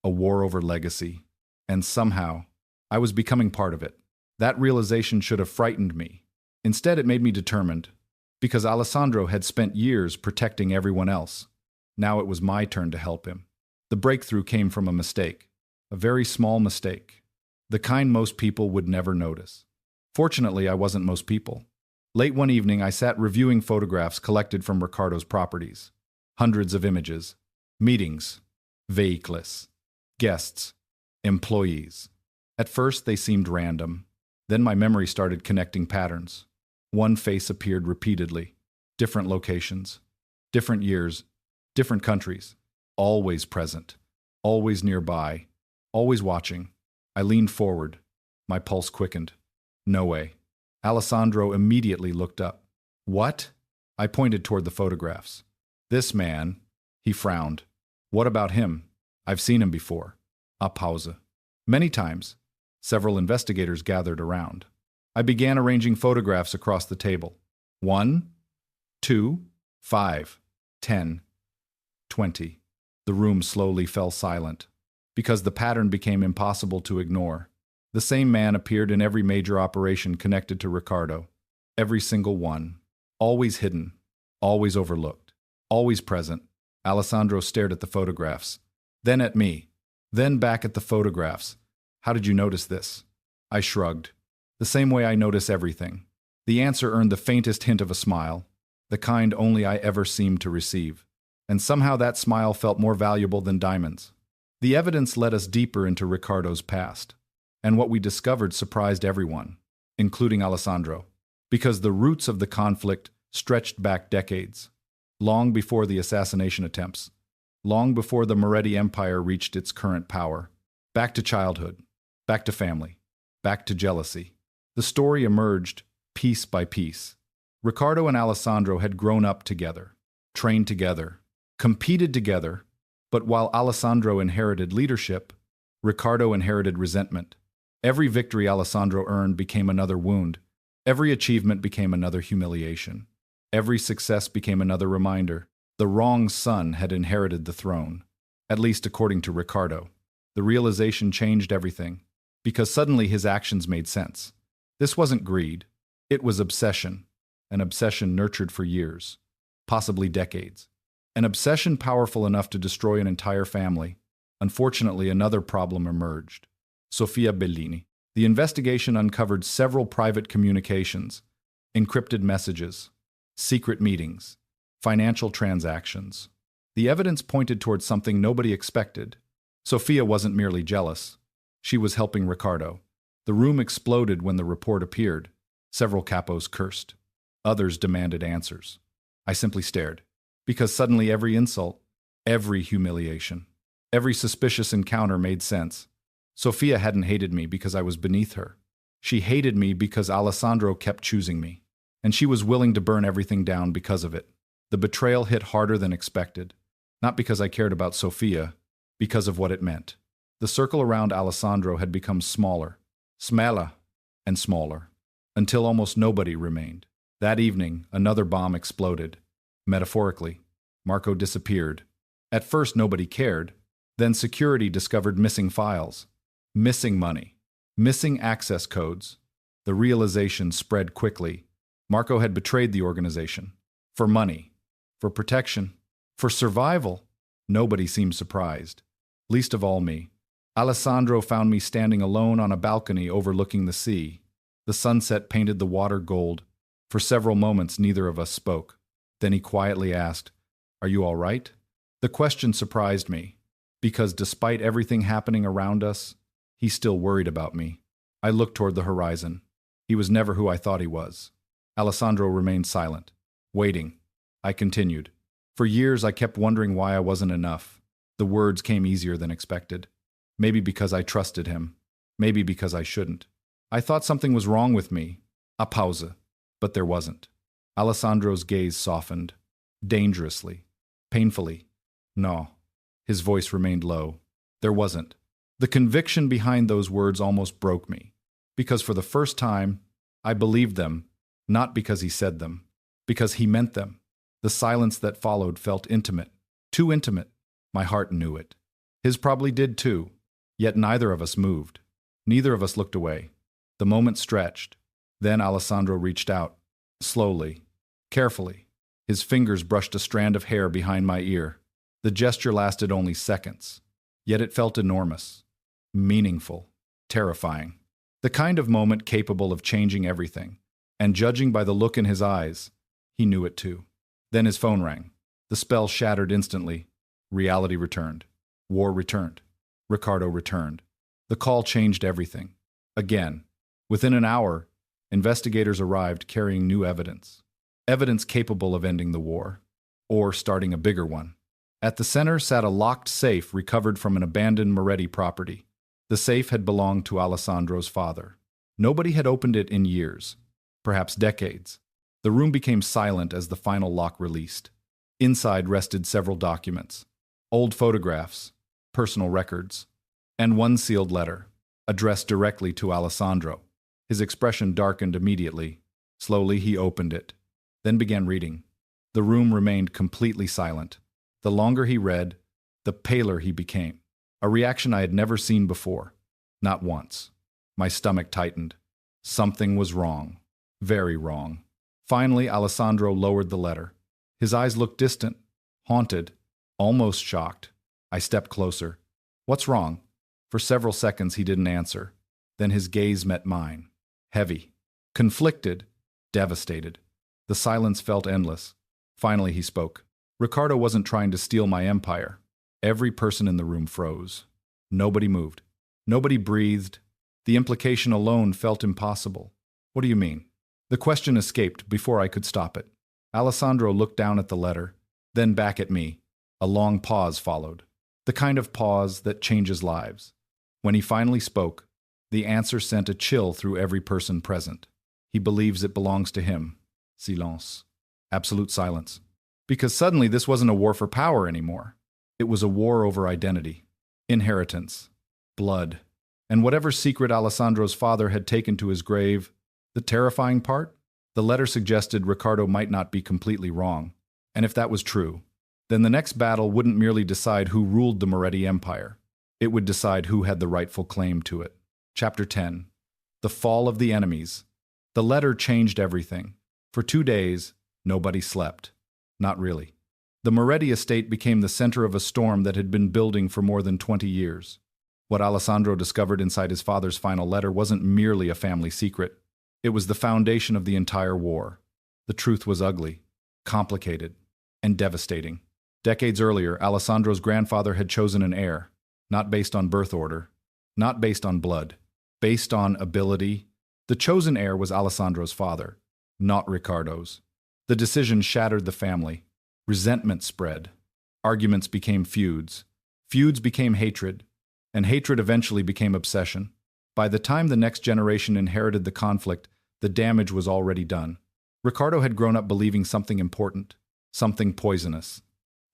A war over legacy. And somehow, I was becoming part of it. That realization should have frightened me. Instead, it made me determined. Because Alessandro had spent years protecting everyone else. Now it was my turn to help him. The breakthrough came from a mistake. A very small mistake. The kind most people would never notice. Fortunately, I wasn't most people. Late one evening, I sat reviewing photographs collected from Riccardo's properties. Hundreds of images. Meetings. Vehicles. Guests. Employees. At first, they seemed random. Then my memory started connecting patterns. One face appeared repeatedly. Different locations. Different years. Different countries. Always present. Always nearby. Always watching. I leaned forward. My pulse quickened. No way. Alessandro immediately looked up. What? I pointed toward the photographs. This man. He frowned. What about him? I've seen him before. A pause. Many times. Several investigators gathered around. I began arranging photographs across the table. 1, 2, 5, 10, 20. The room slowly fell silent. Because the pattern became impossible to ignore. The same man appeared in every major operation connected to Riccardo. Every single one. Always hidden. Always overlooked. Always present. Alessandro stared at the photographs. Then at me. Then back at the photographs. How did you notice this? I shrugged. The same way I notice everything. The answer earned the faintest hint of a smile. The kind only I ever seemed to receive. And somehow that smile felt more valuable than diamonds. The evidence led us deeper into Ricardo's past, and what we discovered surprised everyone, including Alessandro, because the roots of the conflict stretched back decades, long before the assassination attempts, long before the Moretti Empire reached its current power. Back to childhood, back to family, back to jealousy. The story emerged piece by piece. Ricardo and Alessandro had grown up together, trained together, competed together, but while Alessandro inherited leadership, Ricardo inherited resentment. Every victory Alessandro earned became another wound. Every achievement became another humiliation. Every success became another reminder. The wrong son had inherited the throne, at least according to Ricardo. The realization changed everything, because suddenly his actions made sense. This wasn't greed. It was obsession, an obsession nurtured for years, possibly decades. An obsession powerful enough to destroy an entire family. Unfortunately, another problem emerged. Sofia Bellini. The investigation uncovered several private communications, encrypted messages, secret meetings, financial transactions. The evidence pointed towards something nobody expected. Sofia wasn't merely jealous. She was helping Ricardo. The room exploded when the report appeared. Several capos cursed. Others demanded answers. I simply stared, because suddenly every insult, every humiliation, every suspicious encounter made sense. Sofia hadn't hated me because I was beneath her. She hated me because Alessandro kept choosing me, and she was willing to burn everything down because of it. The betrayal hit harder than expected, not because I cared about Sofia, because of what it meant. The circle around Alessandro had become smaller, and smaller, until almost nobody remained. That evening, another bomb exploded. Metaphorically, Marco disappeared. At first, nobody cared. Then security discovered missing files, missing money, missing access codes. The realization spread quickly. Marco had betrayed the organization. For money, for protection, for survival. Nobody seemed surprised, least of all me. Alessandro found me standing alone on a balcony overlooking the sea. The sunset painted the water gold. For several moments, neither of us spoke. Then he quietly asked, "Are you all right?" The question surprised me, because despite everything happening around us, he still worried about me. I looked toward the horizon. He was never who I thought he was. Alessandro remained silent, waiting. I continued. For years, I kept wondering why I wasn't enough. The words came easier than expected. Maybe because I trusted him. Maybe because I shouldn't. I thought something was wrong with me. A pause. But there wasn't. Alessandro's gaze softened. Dangerously. Painfully. No. His voice remained low. There wasn't. The conviction behind those words almost broke me. Because for the first time, I believed them, not because he said them, because he meant them. The silence that followed felt intimate. Too intimate. My heart knew it. His probably did too. Yet neither of us moved. Neither of us looked away. The moment stretched. Then Alessandro reached out. Slowly. Carefully. His fingers brushed a strand of hair behind my ear. The gesture lasted only seconds. Yet it felt enormous. Meaningful. Terrifying. The kind of moment capable of changing everything. And judging by the look in his eyes, he knew it too. Then his phone rang. The spell shattered instantly. Reality returned. War returned. Ricardo returned. The call changed everything. Again. Within an hour, investigators arrived carrying new evidence. Evidence capable of ending the war. Or starting a bigger one. At the center sat a locked safe recovered from an abandoned Moretti property. The safe had belonged to Alessandro's father. Nobody had opened it in years. Perhaps decades. The room became silent as the final lock released. Inside rested several documents. Old photographs, personal records, and one sealed letter, addressed directly to Alessandro. His expression darkened immediately. Slowly he opened it, then began reading. The room remained completely silent. The longer he read, the paler he became. A reaction I had never seen before. Not once. My stomach tightened. Something was wrong. Very wrong. Finally, Alessandro lowered the letter. His eyes looked distant, haunted, almost shocked. I stepped closer. "What's wrong?" For several seconds he didn't answer. Then his gaze met mine. Heavy. Conflicted. Devastated. The silence felt endless. Finally he spoke. Ricardo wasn't trying to steal my empire. Every person in the room froze. Nobody moved. Nobody breathed. The implication alone felt impossible. What do you mean? The question escaped before I could stop it. Alessandro looked down at the letter, then back at me. A long pause followed. The kind of pause that changes lives. When he finally spoke, the answer sent a chill through every person present. He believes it belongs to him. Silence. Absolute silence. Because suddenly this wasn't a war for power anymore. It was a war over identity, inheritance, blood, and whatever secret Alessandro's father had taken to his grave. The terrifying part? The letter suggested Ricardo might not be completely wrong. And if that was true, then the next battle wouldn't merely decide who ruled the Moretti Empire. It would decide who had the rightful claim to it. Chapter 10. The Fall of the Enemies. The letter changed everything. For 2 days, nobody slept. Not really. The Moretti estate became the center of a storm that had been building for more than 20 years. What Alessandro discovered inside his father's final letter wasn't merely a family secret. It was the foundation of the entire war. The truth was ugly, complicated, and devastating. Decades earlier, Alessandro's grandfather had chosen an heir, not based on birth order, not based on blood, based on ability. The chosen heir was Alessandro's father, not Ricardo's. The decision shattered the family. Resentment spread. Arguments became feuds. Feuds became hatred. And hatred eventually became obsession. By the time the next generation inherited the conflict, the damage was already done. Ricardo had grown up believing something important, something poisonous.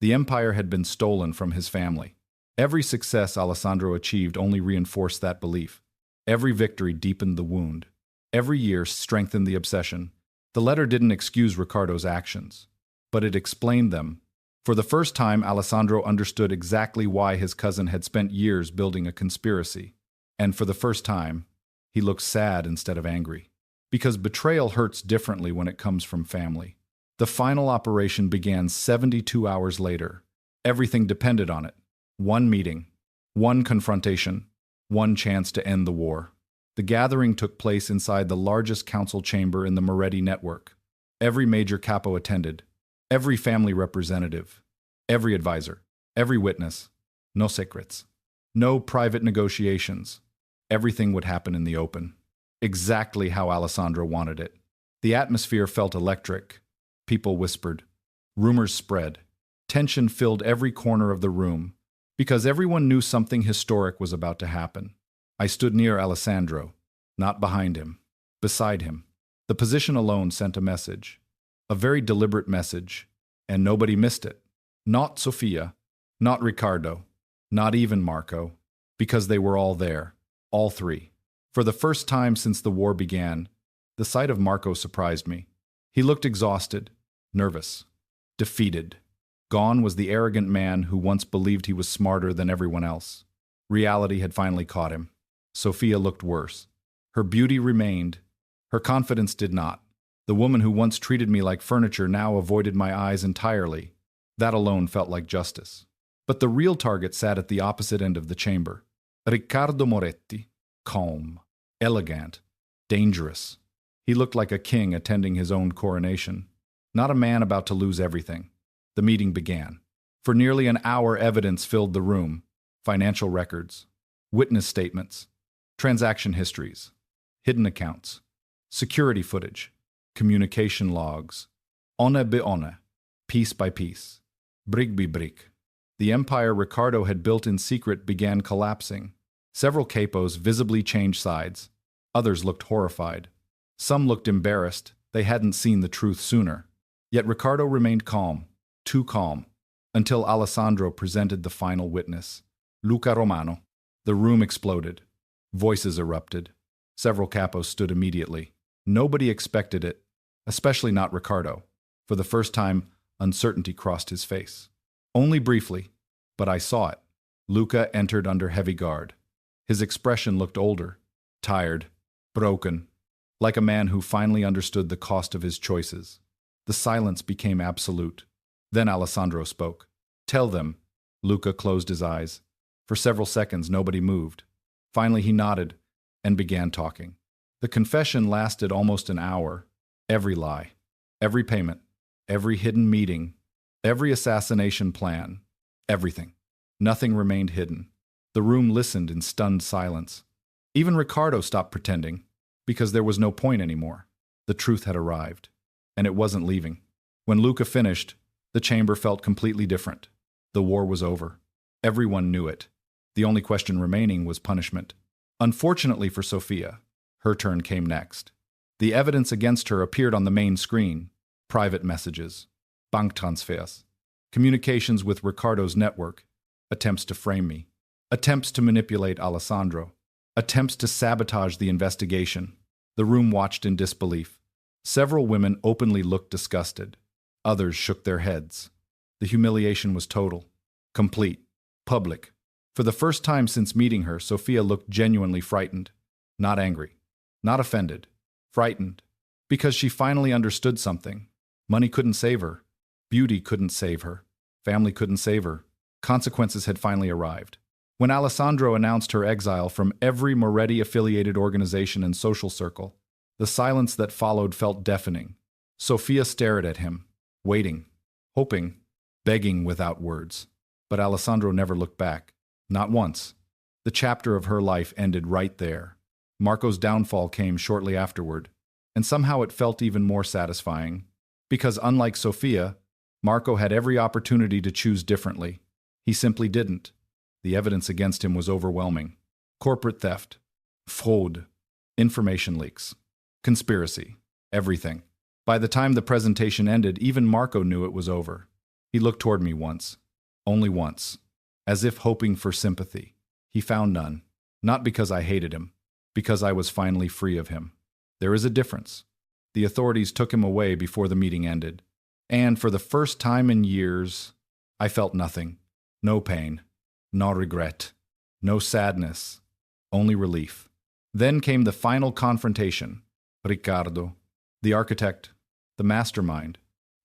The empire had been stolen from his family. Every success Alessandro achieved only reinforced that belief. Every victory deepened the wound. Every year strengthened the obsession. The letter didn't excuse Ricardo's actions, but it explained them. For the first time, Alessandro understood exactly why his cousin had spent years building a conspiracy. And for the first time, he looked sad instead of angry. Because betrayal hurts differently when it comes from family. The final operation began 72 hours later. Everything depended on it. One meeting, one confrontation, one chance to end the war. The gathering took place inside the largest council chamber in the Moretti network. Every major capo attended, every family representative, every advisor, every witness. No secrets. No private negotiations. Everything would happen in the open. Exactly how Alessandro wanted it. The atmosphere felt electric. People whispered. Rumors spread. Tension filled every corner of the room, because everyone knew something historic was about to happen. I stood near Alessandro, not behind him, beside him. The position alone sent a message, a very deliberate message, and nobody missed it. Not Sofia, not Ricardo, not even Marco, because they were all there, all three. For the first time since the war began, the sight of Marco surprised me. He looked exhausted, nervous, defeated. Gone was the arrogant man who once believed he was smarter than everyone else. Reality had finally caught him. Sofia looked worse. Her beauty remained. Her confidence did not. The woman who once treated me like furniture now avoided my eyes entirely. That alone felt like justice. But the real target sat at the opposite end of the chamber. Riccardo Moretti, calm, elegant, dangerous. He looked like a king attending his own coronation, not a man about to lose everything. The meeting began. For nearly an hour, evidence filled the room. Financial records, witness statements, transaction histories, hidden accounts, security footage, communication logs. One by one, piece by piece, brick by brick. The empire Ricardo had built in secret began collapsing. Several capos visibly changed sides. Others looked horrified. Some looked embarrassed. They hadn't seen the truth sooner. Yet Ricardo remained calm, too calm, until Alessandro presented the final witness, Luca Romano. The room exploded. Voices erupted. Several capos stood immediately. Nobody expected it, especially not Ricardo. For the first time, uncertainty crossed his face. Only briefly, but I saw it. Luca entered under heavy guard. His expression looked older, tired, broken, like a man who finally understood the cost of his choices. The silence became absolute. Then Alessandro spoke. Tell them. Luca closed his eyes. For several seconds, nobody moved. Finally, he nodded and began talking. The confession lasted almost an hour. Every lie, every payment, every hidden meeting, every assassination plan, everything. Nothing remained hidden. The room listened in stunned silence. Even Ricardo stopped pretending, because there was no point anymore. The truth had arrived, and it wasn't leaving. When Luca finished, the chamber felt completely different. The war was over. Everyone knew it. The only question remaining was punishment. Unfortunately for Sofia, her turn came next. The evidence against her appeared on the main screen: private messages, bank transfers, communications with Ricardo's network, attempts to frame me, attempts to manipulate Alessandro, attempts to sabotage the investigation. The room watched in disbelief. Several women openly looked disgusted. Others shook their heads. The humiliation was total, complete, public. For the first time since meeting her, Sofia looked genuinely frightened. Not angry, not offended, frightened. Because she finally understood something. Money couldn't save her. Beauty couldn't save her. Family couldn't save her. Consequences had finally arrived. When Alessandro announced her exile from every Moretti-affiliated organization and social circle, the silence that followed felt deafening. Sofia stared at him, waiting, hoping, begging without words. But Alessandro never looked back. Not once. The chapter of her life ended right there. Marco's downfall came shortly afterward, and somehow it felt even more satisfying. Because unlike Sofia, Marco had every opportunity to choose differently. He simply didn't. The evidence against him was overwhelming. Corporate theft, fraud, information leaks, conspiracy, everything. By the time the presentation ended, even Marco knew it was over. He looked toward me once, only once, as if hoping for sympathy. He found none, not because I hated him, because I was finally free of him. There is a difference. The authorities took him away before the meeting ended. And for the first time in years, I felt nothing. No pain, no regret, no sadness, only relief. Then came the final confrontation. Ricardo, the architect, the mastermind,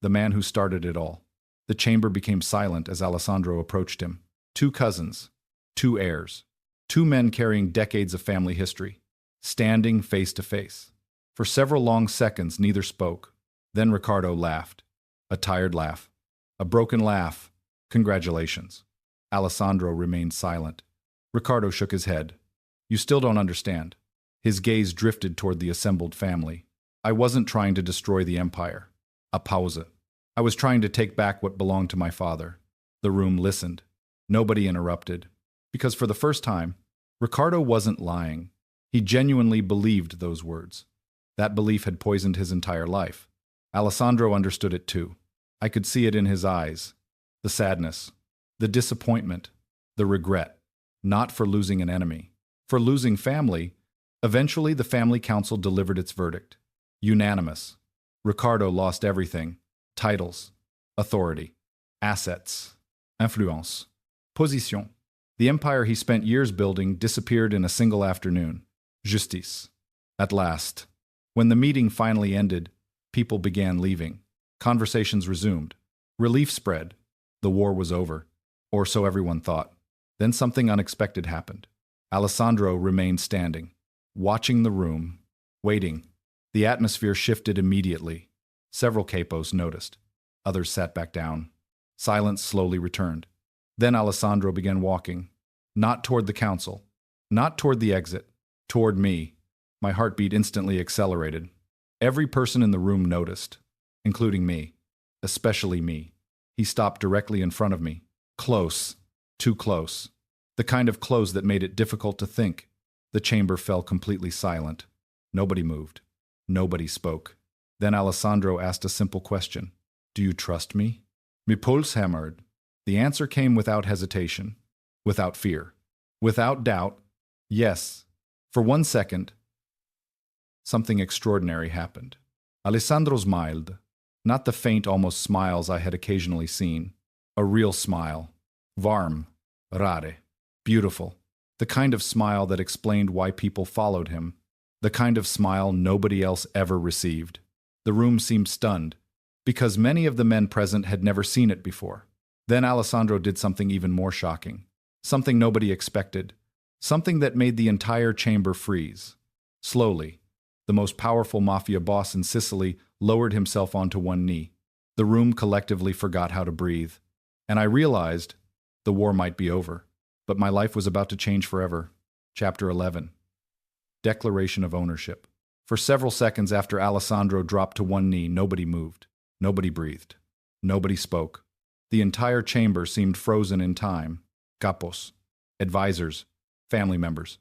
the man who started it all. The chamber became silent as Alessandro approached him. Two cousins, two heirs, two men carrying decades of family history, standing face to face. For several long seconds, neither spoke. Then Ricardo laughed. A tired laugh. A broken laugh. Congratulations. Alessandro remained silent. Ricardo shook his head. You still don't understand. His gaze drifted toward the assembled family. I wasn't trying to destroy the empire. A pause. I was trying to take back what belonged to my father. The room listened. Nobody interrupted. Because for the first time, Ricardo wasn't lying. He genuinely believed those words. That belief had poisoned his entire life. Alessandro understood it too. I could see it in his eyes. The sadness, the disappointment, the regret. Not for losing an enemy. For losing family. Eventually, the family council delivered its verdict. Unanimous. Ricardo lost everything. Titles, authority, assets, influence, position. The empire he spent years building disappeared in a single afternoon. Justice. At last. When the meeting finally ended, people began leaving. Conversations resumed. Relief spread. The war was over. Or so everyone thought. Then something unexpected happened. Alessandro remained standing, watching the room, waiting. The atmosphere shifted immediately. Several capos noticed. Others sat back down. Silence slowly returned. Then Alessandro began walking. Not toward the council. Not toward the exit. Toward me. My heartbeat instantly accelerated. Every person in the room noticed, including me. Especially me. He stopped directly in front of me. Close. Too close. The kind of close that made it difficult to think. The chamber fell completely silent. Nobody moved. Nobody spoke. Then Alessandro asked a simple question. Do you trust me? My pulse hammered. The answer came without hesitation, without fear, without doubt. Yes. For 1 second, something extraordinary happened. Alessandro smiled. Not the faint, almost smiles I had occasionally seen. A real smile. Warm. Rare. Beautiful. The kind of smile that explained why people followed him. The kind of smile nobody else ever received. The room seemed stunned, because many of the men present had never seen it before. Then Alessandro did something even more shocking. Something nobody expected. Something that made the entire chamber freeze. Slowly, the most powerful mafia boss in Sicily lowered himself onto one knee. The room collectively forgot how to breathe. And I realized the war might be over. but my life was about to change forever. Chapter 11. Declaration of Ownership. For several seconds after Alessandro dropped to one knee, nobody moved. Nobody breathed. Nobody spoke. The entire chamber seemed frozen in time. Capos, advisors, family members,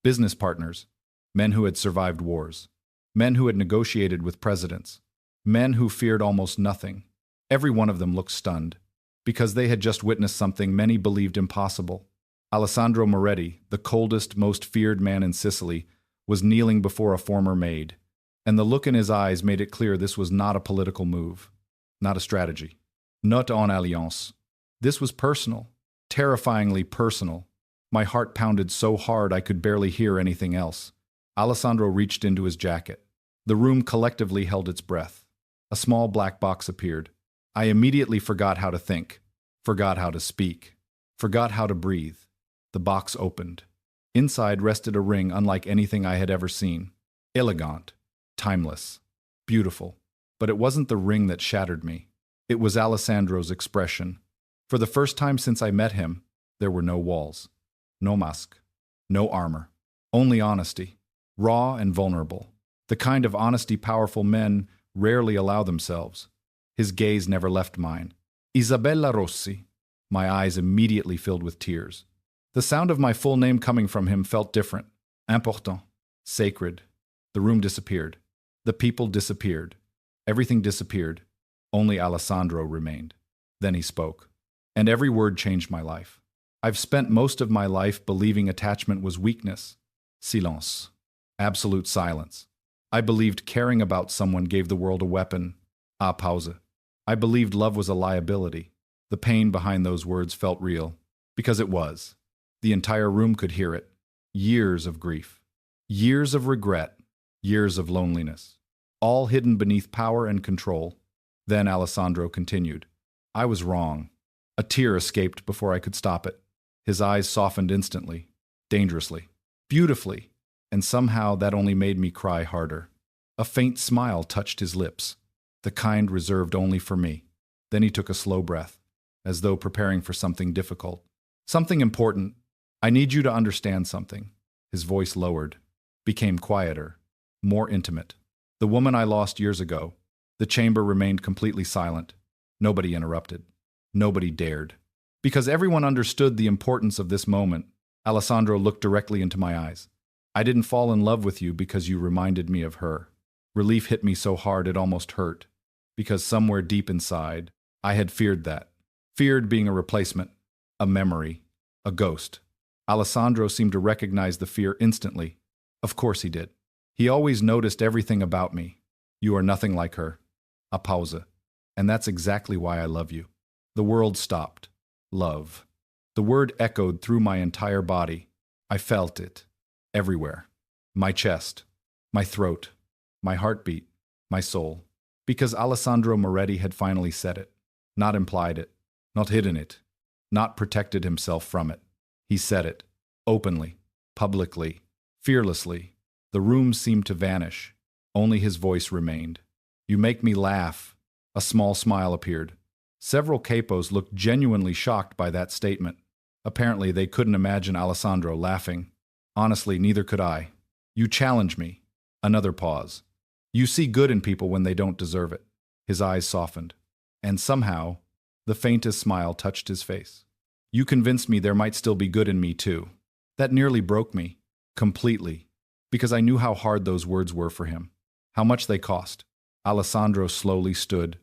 business partners, men who had survived wars, men who had negotiated with presidents, men who feared almost nothing. Every one of them looked stunned, because they had just witnessed something many believed impossible. Alessandro Moretti, the coldest, most feared man in Sicily, was kneeling before a former maid, and the look in his eyes made it clear this was not a political move, not a strategy, not en alliance. This was personal, terrifyingly personal. My heart pounded so hard I could barely hear anything else. Alessandro reached into his jacket. The room collectively held its breath. A small black box appeared. I immediately forgot how to think, forgot how to speak, forgot how to breathe. The box opened. Inside rested a ring unlike anything I had ever seen. Elegant, timeless, beautiful. But it wasn't the ring that shattered me. It was Alessandro's expression. For the first time since I met him, there were no walls, no mask, no armor, only honesty, raw and vulnerable. The kind of honesty powerful men rarely allow themselves. His gaze never left mine. Isabella Rossi. My eyes immediately filled with tears. The sound of my full name coming from him felt different. Important. Sacred. The room disappeared. The people disappeared. Everything disappeared. Only Alessandro remained. Then he spoke. And every word changed my life. I've spent most of my life believing attachment was weakness. Silence. Absolute silence. I believed caring about someone gave the world a weapon. Pause. I believed love was a liability. The pain behind those words felt real. Because it was. The entire room could hear it. Years of grief. Years of regret. Years of loneliness. All hidden beneath power and control. Then Alessandro continued. I was wrong. A tear escaped before I could stop it. His eyes softened instantly. Dangerously. Beautifully. And somehow that only made me cry harder. A faint smile touched his lips. The kind reserved only for me. Then he took a slow breath, as though preparing for something difficult. Something important. I need you to understand something. His voice lowered, became quieter, more intimate. The woman I lost years ago. The chamber remained completely silent. Nobody interrupted. Nobody dared. Because everyone understood the importance of this moment, Alessandro looked directly into my eyes. I didn't fall in love with you because you reminded me of her. Relief hit me so hard it almost hurt. Because somewhere deep inside, I had feared that. Feared being a replacement, a memory, a ghost. Alessandro seemed to recognize the fear instantly. Of course he did. He always noticed everything about me. You are nothing like her. A pause. And that's exactly why I love you. The world stopped. Love. The word echoed through my entire body. I felt it. Everywhere. My chest. My throat. My heartbeat. My soul. Because Alessandro Moretti had finally said it. Not implied it. Not hidden it. Not protected himself from it. He said it. Openly. Publicly. Fearlessly. The room seemed to vanish. Only his voice remained. You make me laugh. A small smile appeared. Several capos looked genuinely shocked by that statement. Apparently, they couldn't imagine Alessandro laughing. Honestly, neither could I. You challenge me. Another pause. You see good in people when they don't deserve it. His eyes softened. And somehow, the faintest smile touched his face. You convinced me there might still be good in me, too. That nearly broke me. Completely. Because I knew how hard those words were for him. How much they cost. Alessandro slowly stood,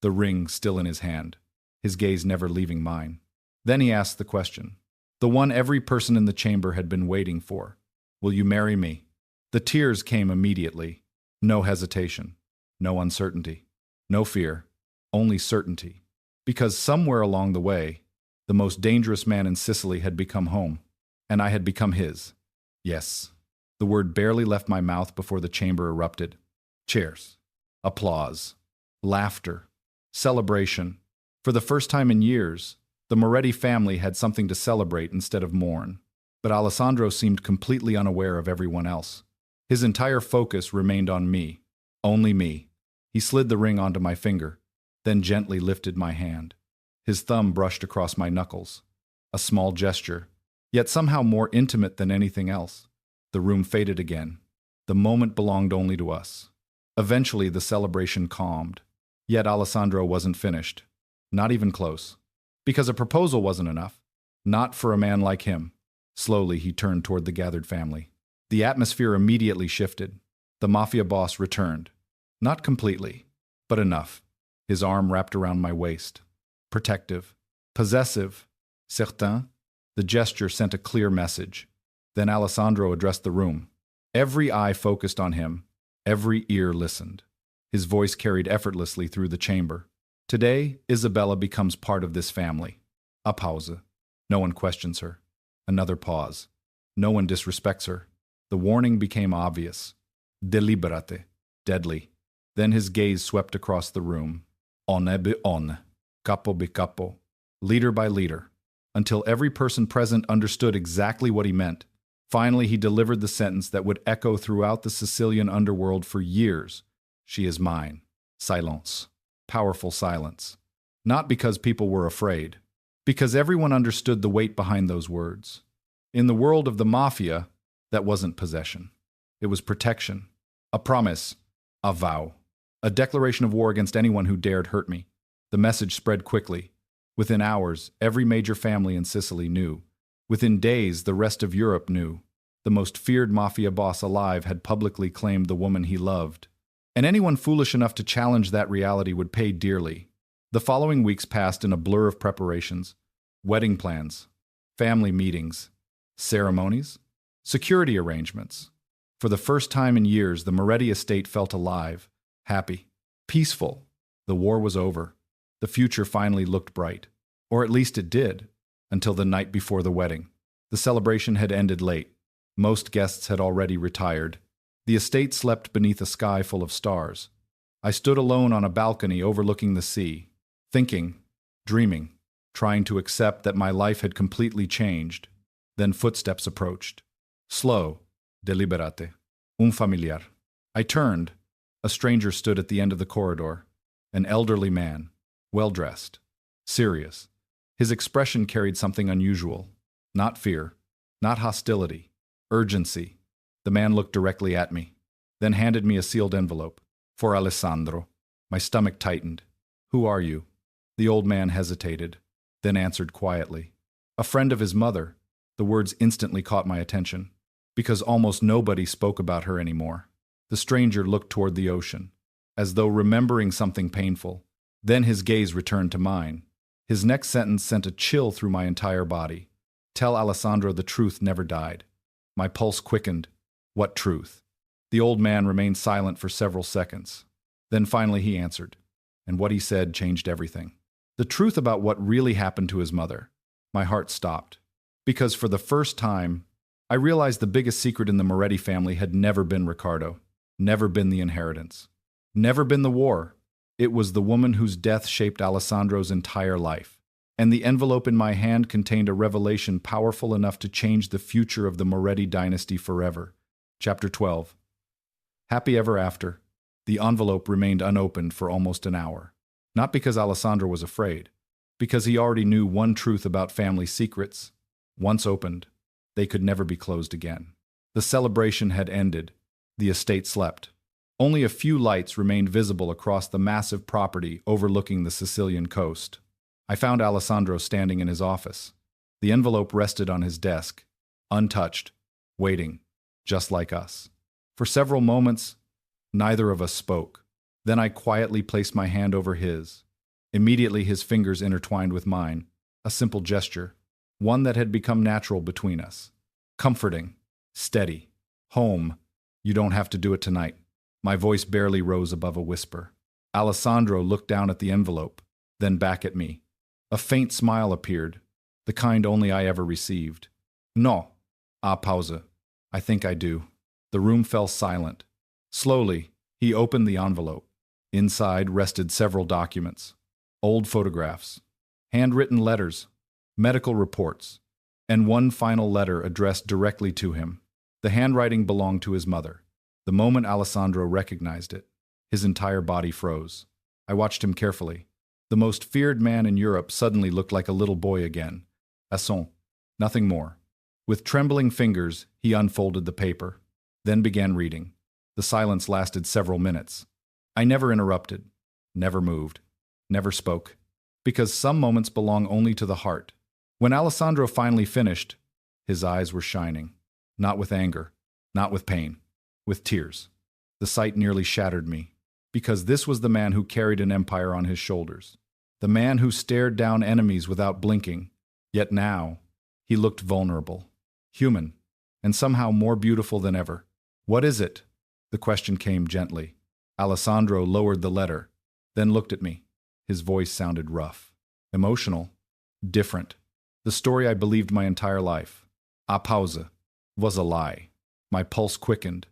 the ring still in his hand, his gaze never leaving mine. Then he asked the question, the one every person in the chamber had been waiting for. Will you marry me? The tears came immediately. No hesitation, no uncertainty, no fear, only certainty. Because somewhere along the way, the most dangerous man in Sicily had become home, and I had become his. Yes. The word barely left my mouth before the chamber erupted. Cheers. Applause. Laughter. Celebration. For the first time in years, the Moretti family had something to celebrate instead of mourn. But Alessandro seemed completely unaware of everyone else. His entire focus remained on me. Only me. He slid the ring onto my finger, then gently lifted my hand. His thumb brushed across my knuckles. A small gesture, yet somehow more intimate than anything else. The room faded again. The moment belonged only to us. Eventually, the celebration calmed. Yet Alessandro wasn't finished. Not even close. Because a proposal wasn't enough. Not for a man like him. Slowly, he turned toward the gathered family. The atmosphere immediately shifted. The Mafia boss returned. Not completely, but enough. His arm wrapped around my waist. Protective. Possessive. Certain. The gesture sent a clear message. Then Alessandro addressed the room. Every eye focused on him. Every ear listened. His voice carried effortlessly through the chamber. Today, Isabella becomes part of this family. A pause. No one questions her. Another pause. No one disrespects her. The warning became obvious. Deliberate. Deadly. Then his gaze swept across the room. One by one. Capo by capo. Leader by leader. Until every person present understood exactly what he meant. Finally, he delivered the sentence that would echo throughout the Sicilian underworld for years. She is mine. Silence. Powerful silence. Not because people were afraid. Because everyone understood the weight behind those words. In the world of the Mafia, that wasn't possession. It was protection. A promise. A vow. A declaration of war against anyone who dared hurt me. The message spread quickly. Within hours, every major family in Sicily knew. Within days, the rest of Europe knew. The most feared Mafia boss alive had publicly claimed the woman he loved. And anyone foolish enough to challenge that reality would pay dearly. The following weeks passed in a blur of preparations. Wedding plans. Family meetings. Ceremonies. Security arrangements. For the first time in years, the Moretti estate felt alive, happy, peaceful. The war was over. The future finally looked bright. Or at least it did. Until the night before the wedding. The celebration had ended late. Most guests had already retired. The estate slept beneath a sky full of stars. I stood alone on a balcony overlooking the sea, thinking, dreaming, trying to accept that my life had completely changed. Then footsteps approached. Slow, deliberate, un familiar. I turned. A stranger stood at the end of the corridor. An elderly man, well-dressed, serious. His expression carried something unusual. Not fear, not hostility, urgency. The man looked directly at me, then handed me a sealed envelope. For Alessandro. My stomach tightened. Who are you? The old man hesitated, then answered quietly. A friend of his mother. The words instantly caught my attention, because almost nobody spoke about her anymore. The stranger looked toward the ocean, as though remembering something painful. Then his gaze returned to mine. His next sentence sent a chill through my entire body. Tell Alessandro the truth never died. My pulse quickened. What truth? The old man remained silent for several seconds. Then finally he answered, and what he said changed everything. The truth about what really happened to his mother. My heart stopped. Because for the first time, I realized the biggest secret in the Moretti family had never been Riccardo, never been the inheritance, never been the war. It was the woman whose death shaped Alessandro's entire life. And the envelope in my hand contained a revelation powerful enough to change the future of the Moretti dynasty forever. Chapter 12. Happy ever after. The envelope remained unopened for almost an hour. Not because Alessandro was afraid, because he already knew one truth about family secrets. Once opened, they could never be closed again. The celebration had ended. The estate slept. Only a few lights remained visible across the massive property overlooking the Sicilian coast. I found Alessandro standing in his office. The envelope rested on his desk, untouched, waiting, just like us. For several moments, neither of us spoke. Then I quietly placed my hand over his. Immediately his fingers intertwined with mine, a simple gesture, one that had become natural between us. Comforting, steady, home. You don't have to do it tonight. My voice barely rose above a whisper. Alessandro looked down at the envelope, then back at me. A faint smile appeared, the kind only I ever received. No. Pause. I think I do. The room fell silent. Slowly, he opened the envelope. Inside rested several documents. Old photographs, handwritten letters, medical reports, and one final letter addressed directly to him. The handwriting belonged to his mother. The moment Alessandro recognized it, his entire body froze. I watched him carefully. The most feared man in Europe suddenly looked like a little boy again. Asson. Nothing more. With trembling fingers, he unfolded the paper, then began reading. The silence lasted several minutes. I never interrupted, never moved, never spoke, because some moments belong only to the heart. When Alessandro finally finished, his eyes were shining, not with anger, not with pain, with tears. The sight nearly shattered me, because this was the man who carried an empire on his shoulders, the man who stared down enemies without blinking. Yet now, he looked vulnerable, human, and somehow more beautiful than ever. "What is it?" The question came gently. Alessandro lowered the letter, then looked at me. His voice sounded rough, emotional, different. The story I believed my entire life, a pausa, was a lie. My pulse quickened.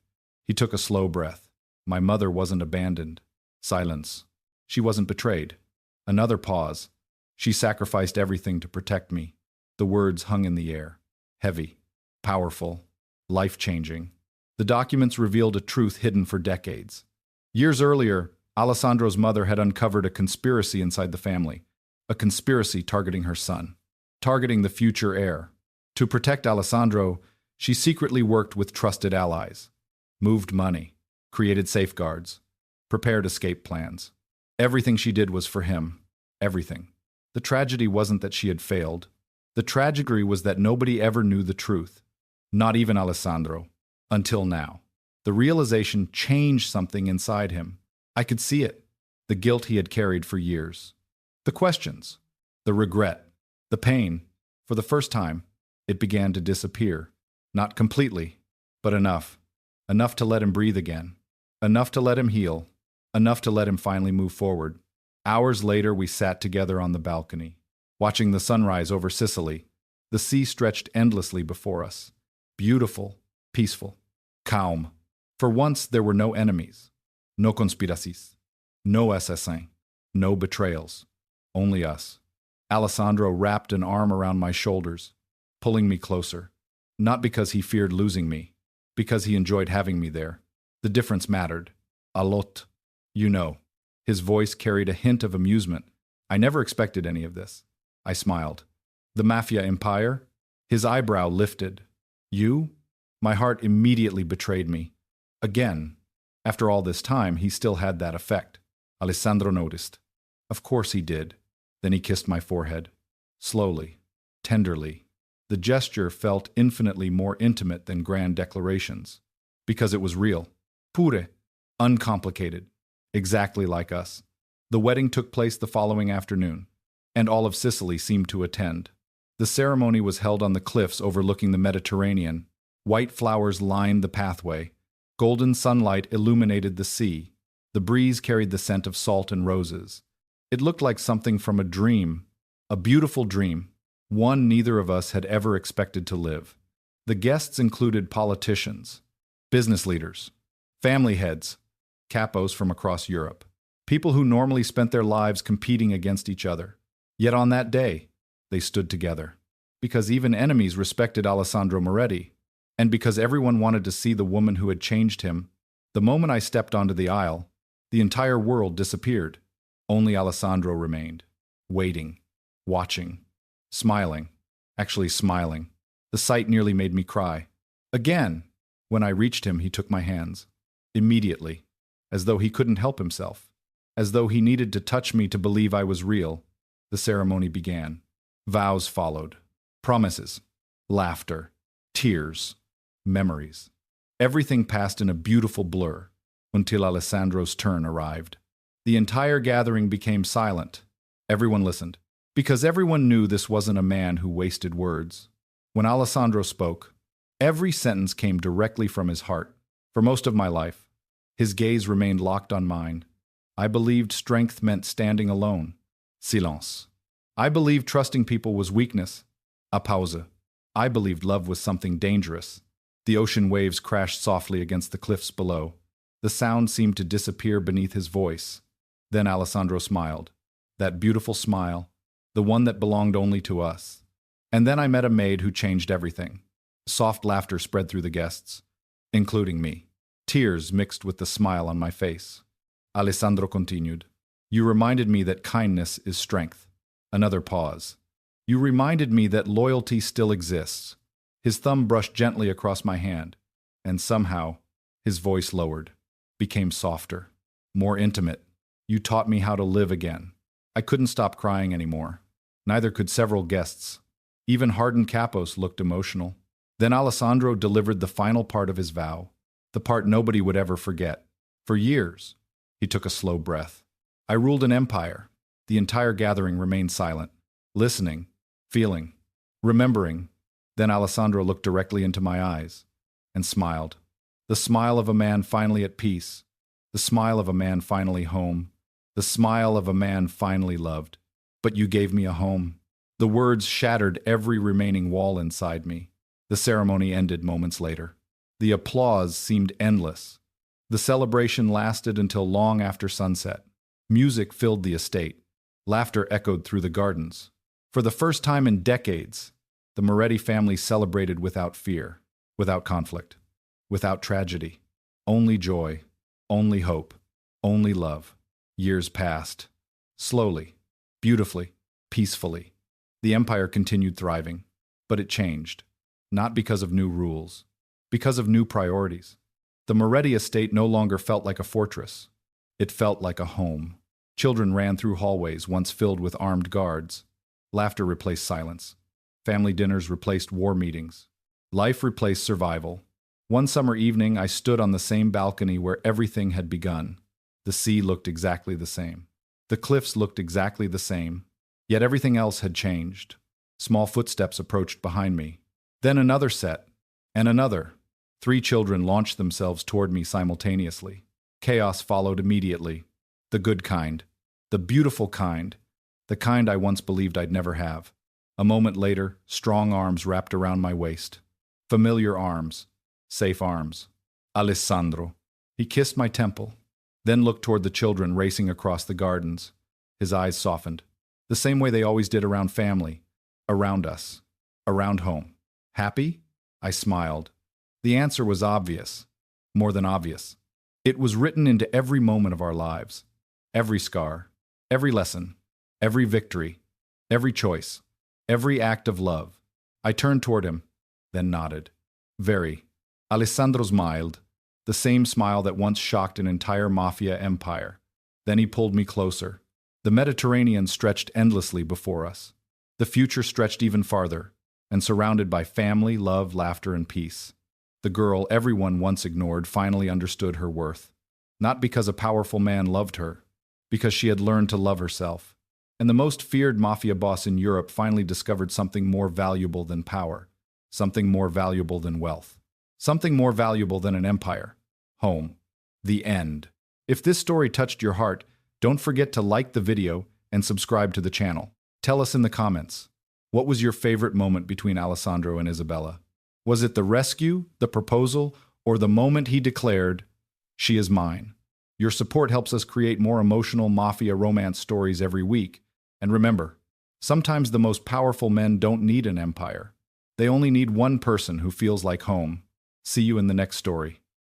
He took a slow breath. My mother wasn't abandoned. Silence. She wasn't betrayed. Another pause. She sacrificed everything to protect me. The words hung in the air. Heavy, powerful, life-changing. The documents revealed a truth hidden for decades. Years earlier, Alessandro's mother had uncovered a conspiracy inside the family. A conspiracy targeting her son, targeting the future heir. To protect Alessandro, she secretly worked with trusted allies, moved money, created safeguards, prepared escape plans. Everything she did was for him. Everything. The tragedy wasn't that she had failed. The tragedy was that nobody ever knew the truth. Not even Alessandro. Until now. The realization changed something inside him. I could see it. The guilt he had carried for years. The questions. The regret. The pain. For the first time, it began to disappear. Not completely, but enough. Enough to let him breathe again. Enough to let him heal. Enough to let him finally move forward. Hours later, we sat together on the balcony, watching the sunrise over Sicily. The sea stretched endlessly before us. Beautiful, peaceful, calm. For once, there were no enemies, no conspiracies, no assassins, no betrayals. Only us. Alessandro wrapped an arm around my shoulders, pulling me closer. Not because he feared losing me, because he enjoyed having me there. The difference mattered. A lot. You know. His voice carried a hint of amusement. I never expected any of this. I smiled. The Mafia empire? His eyebrow lifted. You? My heart immediately betrayed me. Again. After all this time, he still had that effect. Alessandro noticed. Of course he did. Then he kissed my forehead. Slowly. Tenderly. The gesture felt infinitely more intimate than grand declarations. Because it was real. Pure. Uncomplicated. Exactly like us. The wedding took place the following afternoon, and all of Sicily seemed to attend. The ceremony was held on the cliffs overlooking the Mediterranean. White flowers lined the pathway. Golden sunlight illuminated the sea. The breeze carried the scent of salt and roses. It looked like something from a dream, a beautiful dream, one neither of us had ever expected to live. The guests included politicians, business leaders, family heads, capos from across Europe, people who normally spent their lives competing against each other. Yet on that day, they stood together. Because even enemies respected Alessandro Moretti, and because everyone wanted to see the woman who had changed him. The moment I stepped onto the aisle, the entire world disappeared. Only Alessandro remained, waiting, watching, smiling, actually smiling. The sight nearly made me cry. Again! When I reached him, he took my hands. Immediately. As though he couldn't help himself. As though he needed to touch me to believe I was real. The ceremony began. Vows followed. Promises. Laughter. Tears. Memories. Everything passed in a beautiful blur, until Alessandro's turn arrived. The entire gathering became silent. Everyone listened. Because everyone knew this wasn't a man who wasted words. When Alessandro spoke, every sentence came directly from his heart. For most of my life, his gaze remained locked on mine. I believed strength meant standing alone. Silence. I believed trusting people was weakness. A pausa. I believed love was something dangerous. The ocean waves crashed softly against the cliffs below. The sound seemed to disappear beneath his voice. Then Alessandro smiled. That beautiful smile, the one that belonged only to us. And then I met a maid who changed everything. Soft laughter spread through the guests, including me. Tears mixed with the smile on my face. Alessandro continued. You reminded me that kindness is strength. Another pause. You reminded me that loyalty still exists. His thumb brushed gently across my hand, and somehow, his voice lowered, became softer, more intimate. You taught me how to live again. I couldn't stop crying anymore. Neither could several guests. Even hardened capos looked emotional. Then Alessandro delivered the final part of his vow, the part nobody would ever forget. For years, he took a slow breath. I ruled an empire. The entire gathering remained silent, listening, feeling, remembering. Then Alessandro looked directly into my eyes and smiled. The smile of a man finally at peace, the smile of a man finally home, the smile of a man finally loved. But you gave me a home. The words shattered every remaining wall inside me. The ceremony ended moments later. The applause seemed endless. The celebration lasted until long after sunset. Music filled the estate. Laughter echoed through the gardens. For the first time in decades, the Moretti family celebrated without fear, without conflict, without tragedy. Only joy, only hope, only love. Years passed. Slowly, beautifully, peacefully. The empire continued thriving, but it changed. Not because of new rules, because of new priorities. The Moretti estate no longer felt like a fortress. It felt like a home. Children ran through hallways once filled with armed guards. Laughter replaced silence. Family dinners replaced war meetings. Life replaced survival. One summer evening, I stood on the same balcony where everything had begun. The sea looked exactly the same. The cliffs looked exactly the same. Yet everything else had changed. Small footsteps approached behind me. Then another set, and another. 3 children launched themselves toward me simultaneously. Chaos followed immediately. The good kind. The beautiful kind. The kind I once believed I'd never have. A moment later, strong arms wrapped around my waist. Familiar arms. Safe arms. Alessandro. He kissed my temple, then looked toward the children racing across the gardens. His eyes softened. The same way they always did around family. Around us. Around home. Happy? I smiled. The answer was obvious. More than obvious. It was written into every moment of our lives. Every scar. Every lesson. Every victory. Every choice. Every act of love. I turned toward him, then nodded. Very. Alessandro smiled, the same smile that once shocked an entire Mafia empire. Then he pulled me closer. The Mediterranean stretched endlessly before us. The future stretched even farther, and surrounded by family, love, laughter, and peace. The girl everyone once ignored finally understood her worth. Not because a powerful man loved her, because she had learned to love herself. And the most feared Mafia boss in Europe finally discovered something more valuable than power, something more valuable than wealth, something more valuable than an empire. Home. The end. If this story touched your heart, don't forget to like the video and subscribe to the channel. Tell us in the comments, what was your favorite moment between Alessandro and Isabella? Was it the rescue, the proposal, or the moment he declared, "She is mine"? Your support helps us create more emotional Mafia romance stories every week. And remember, sometimes the most powerful men don't need an empire. They only need one person who feels like home. See you in the next story.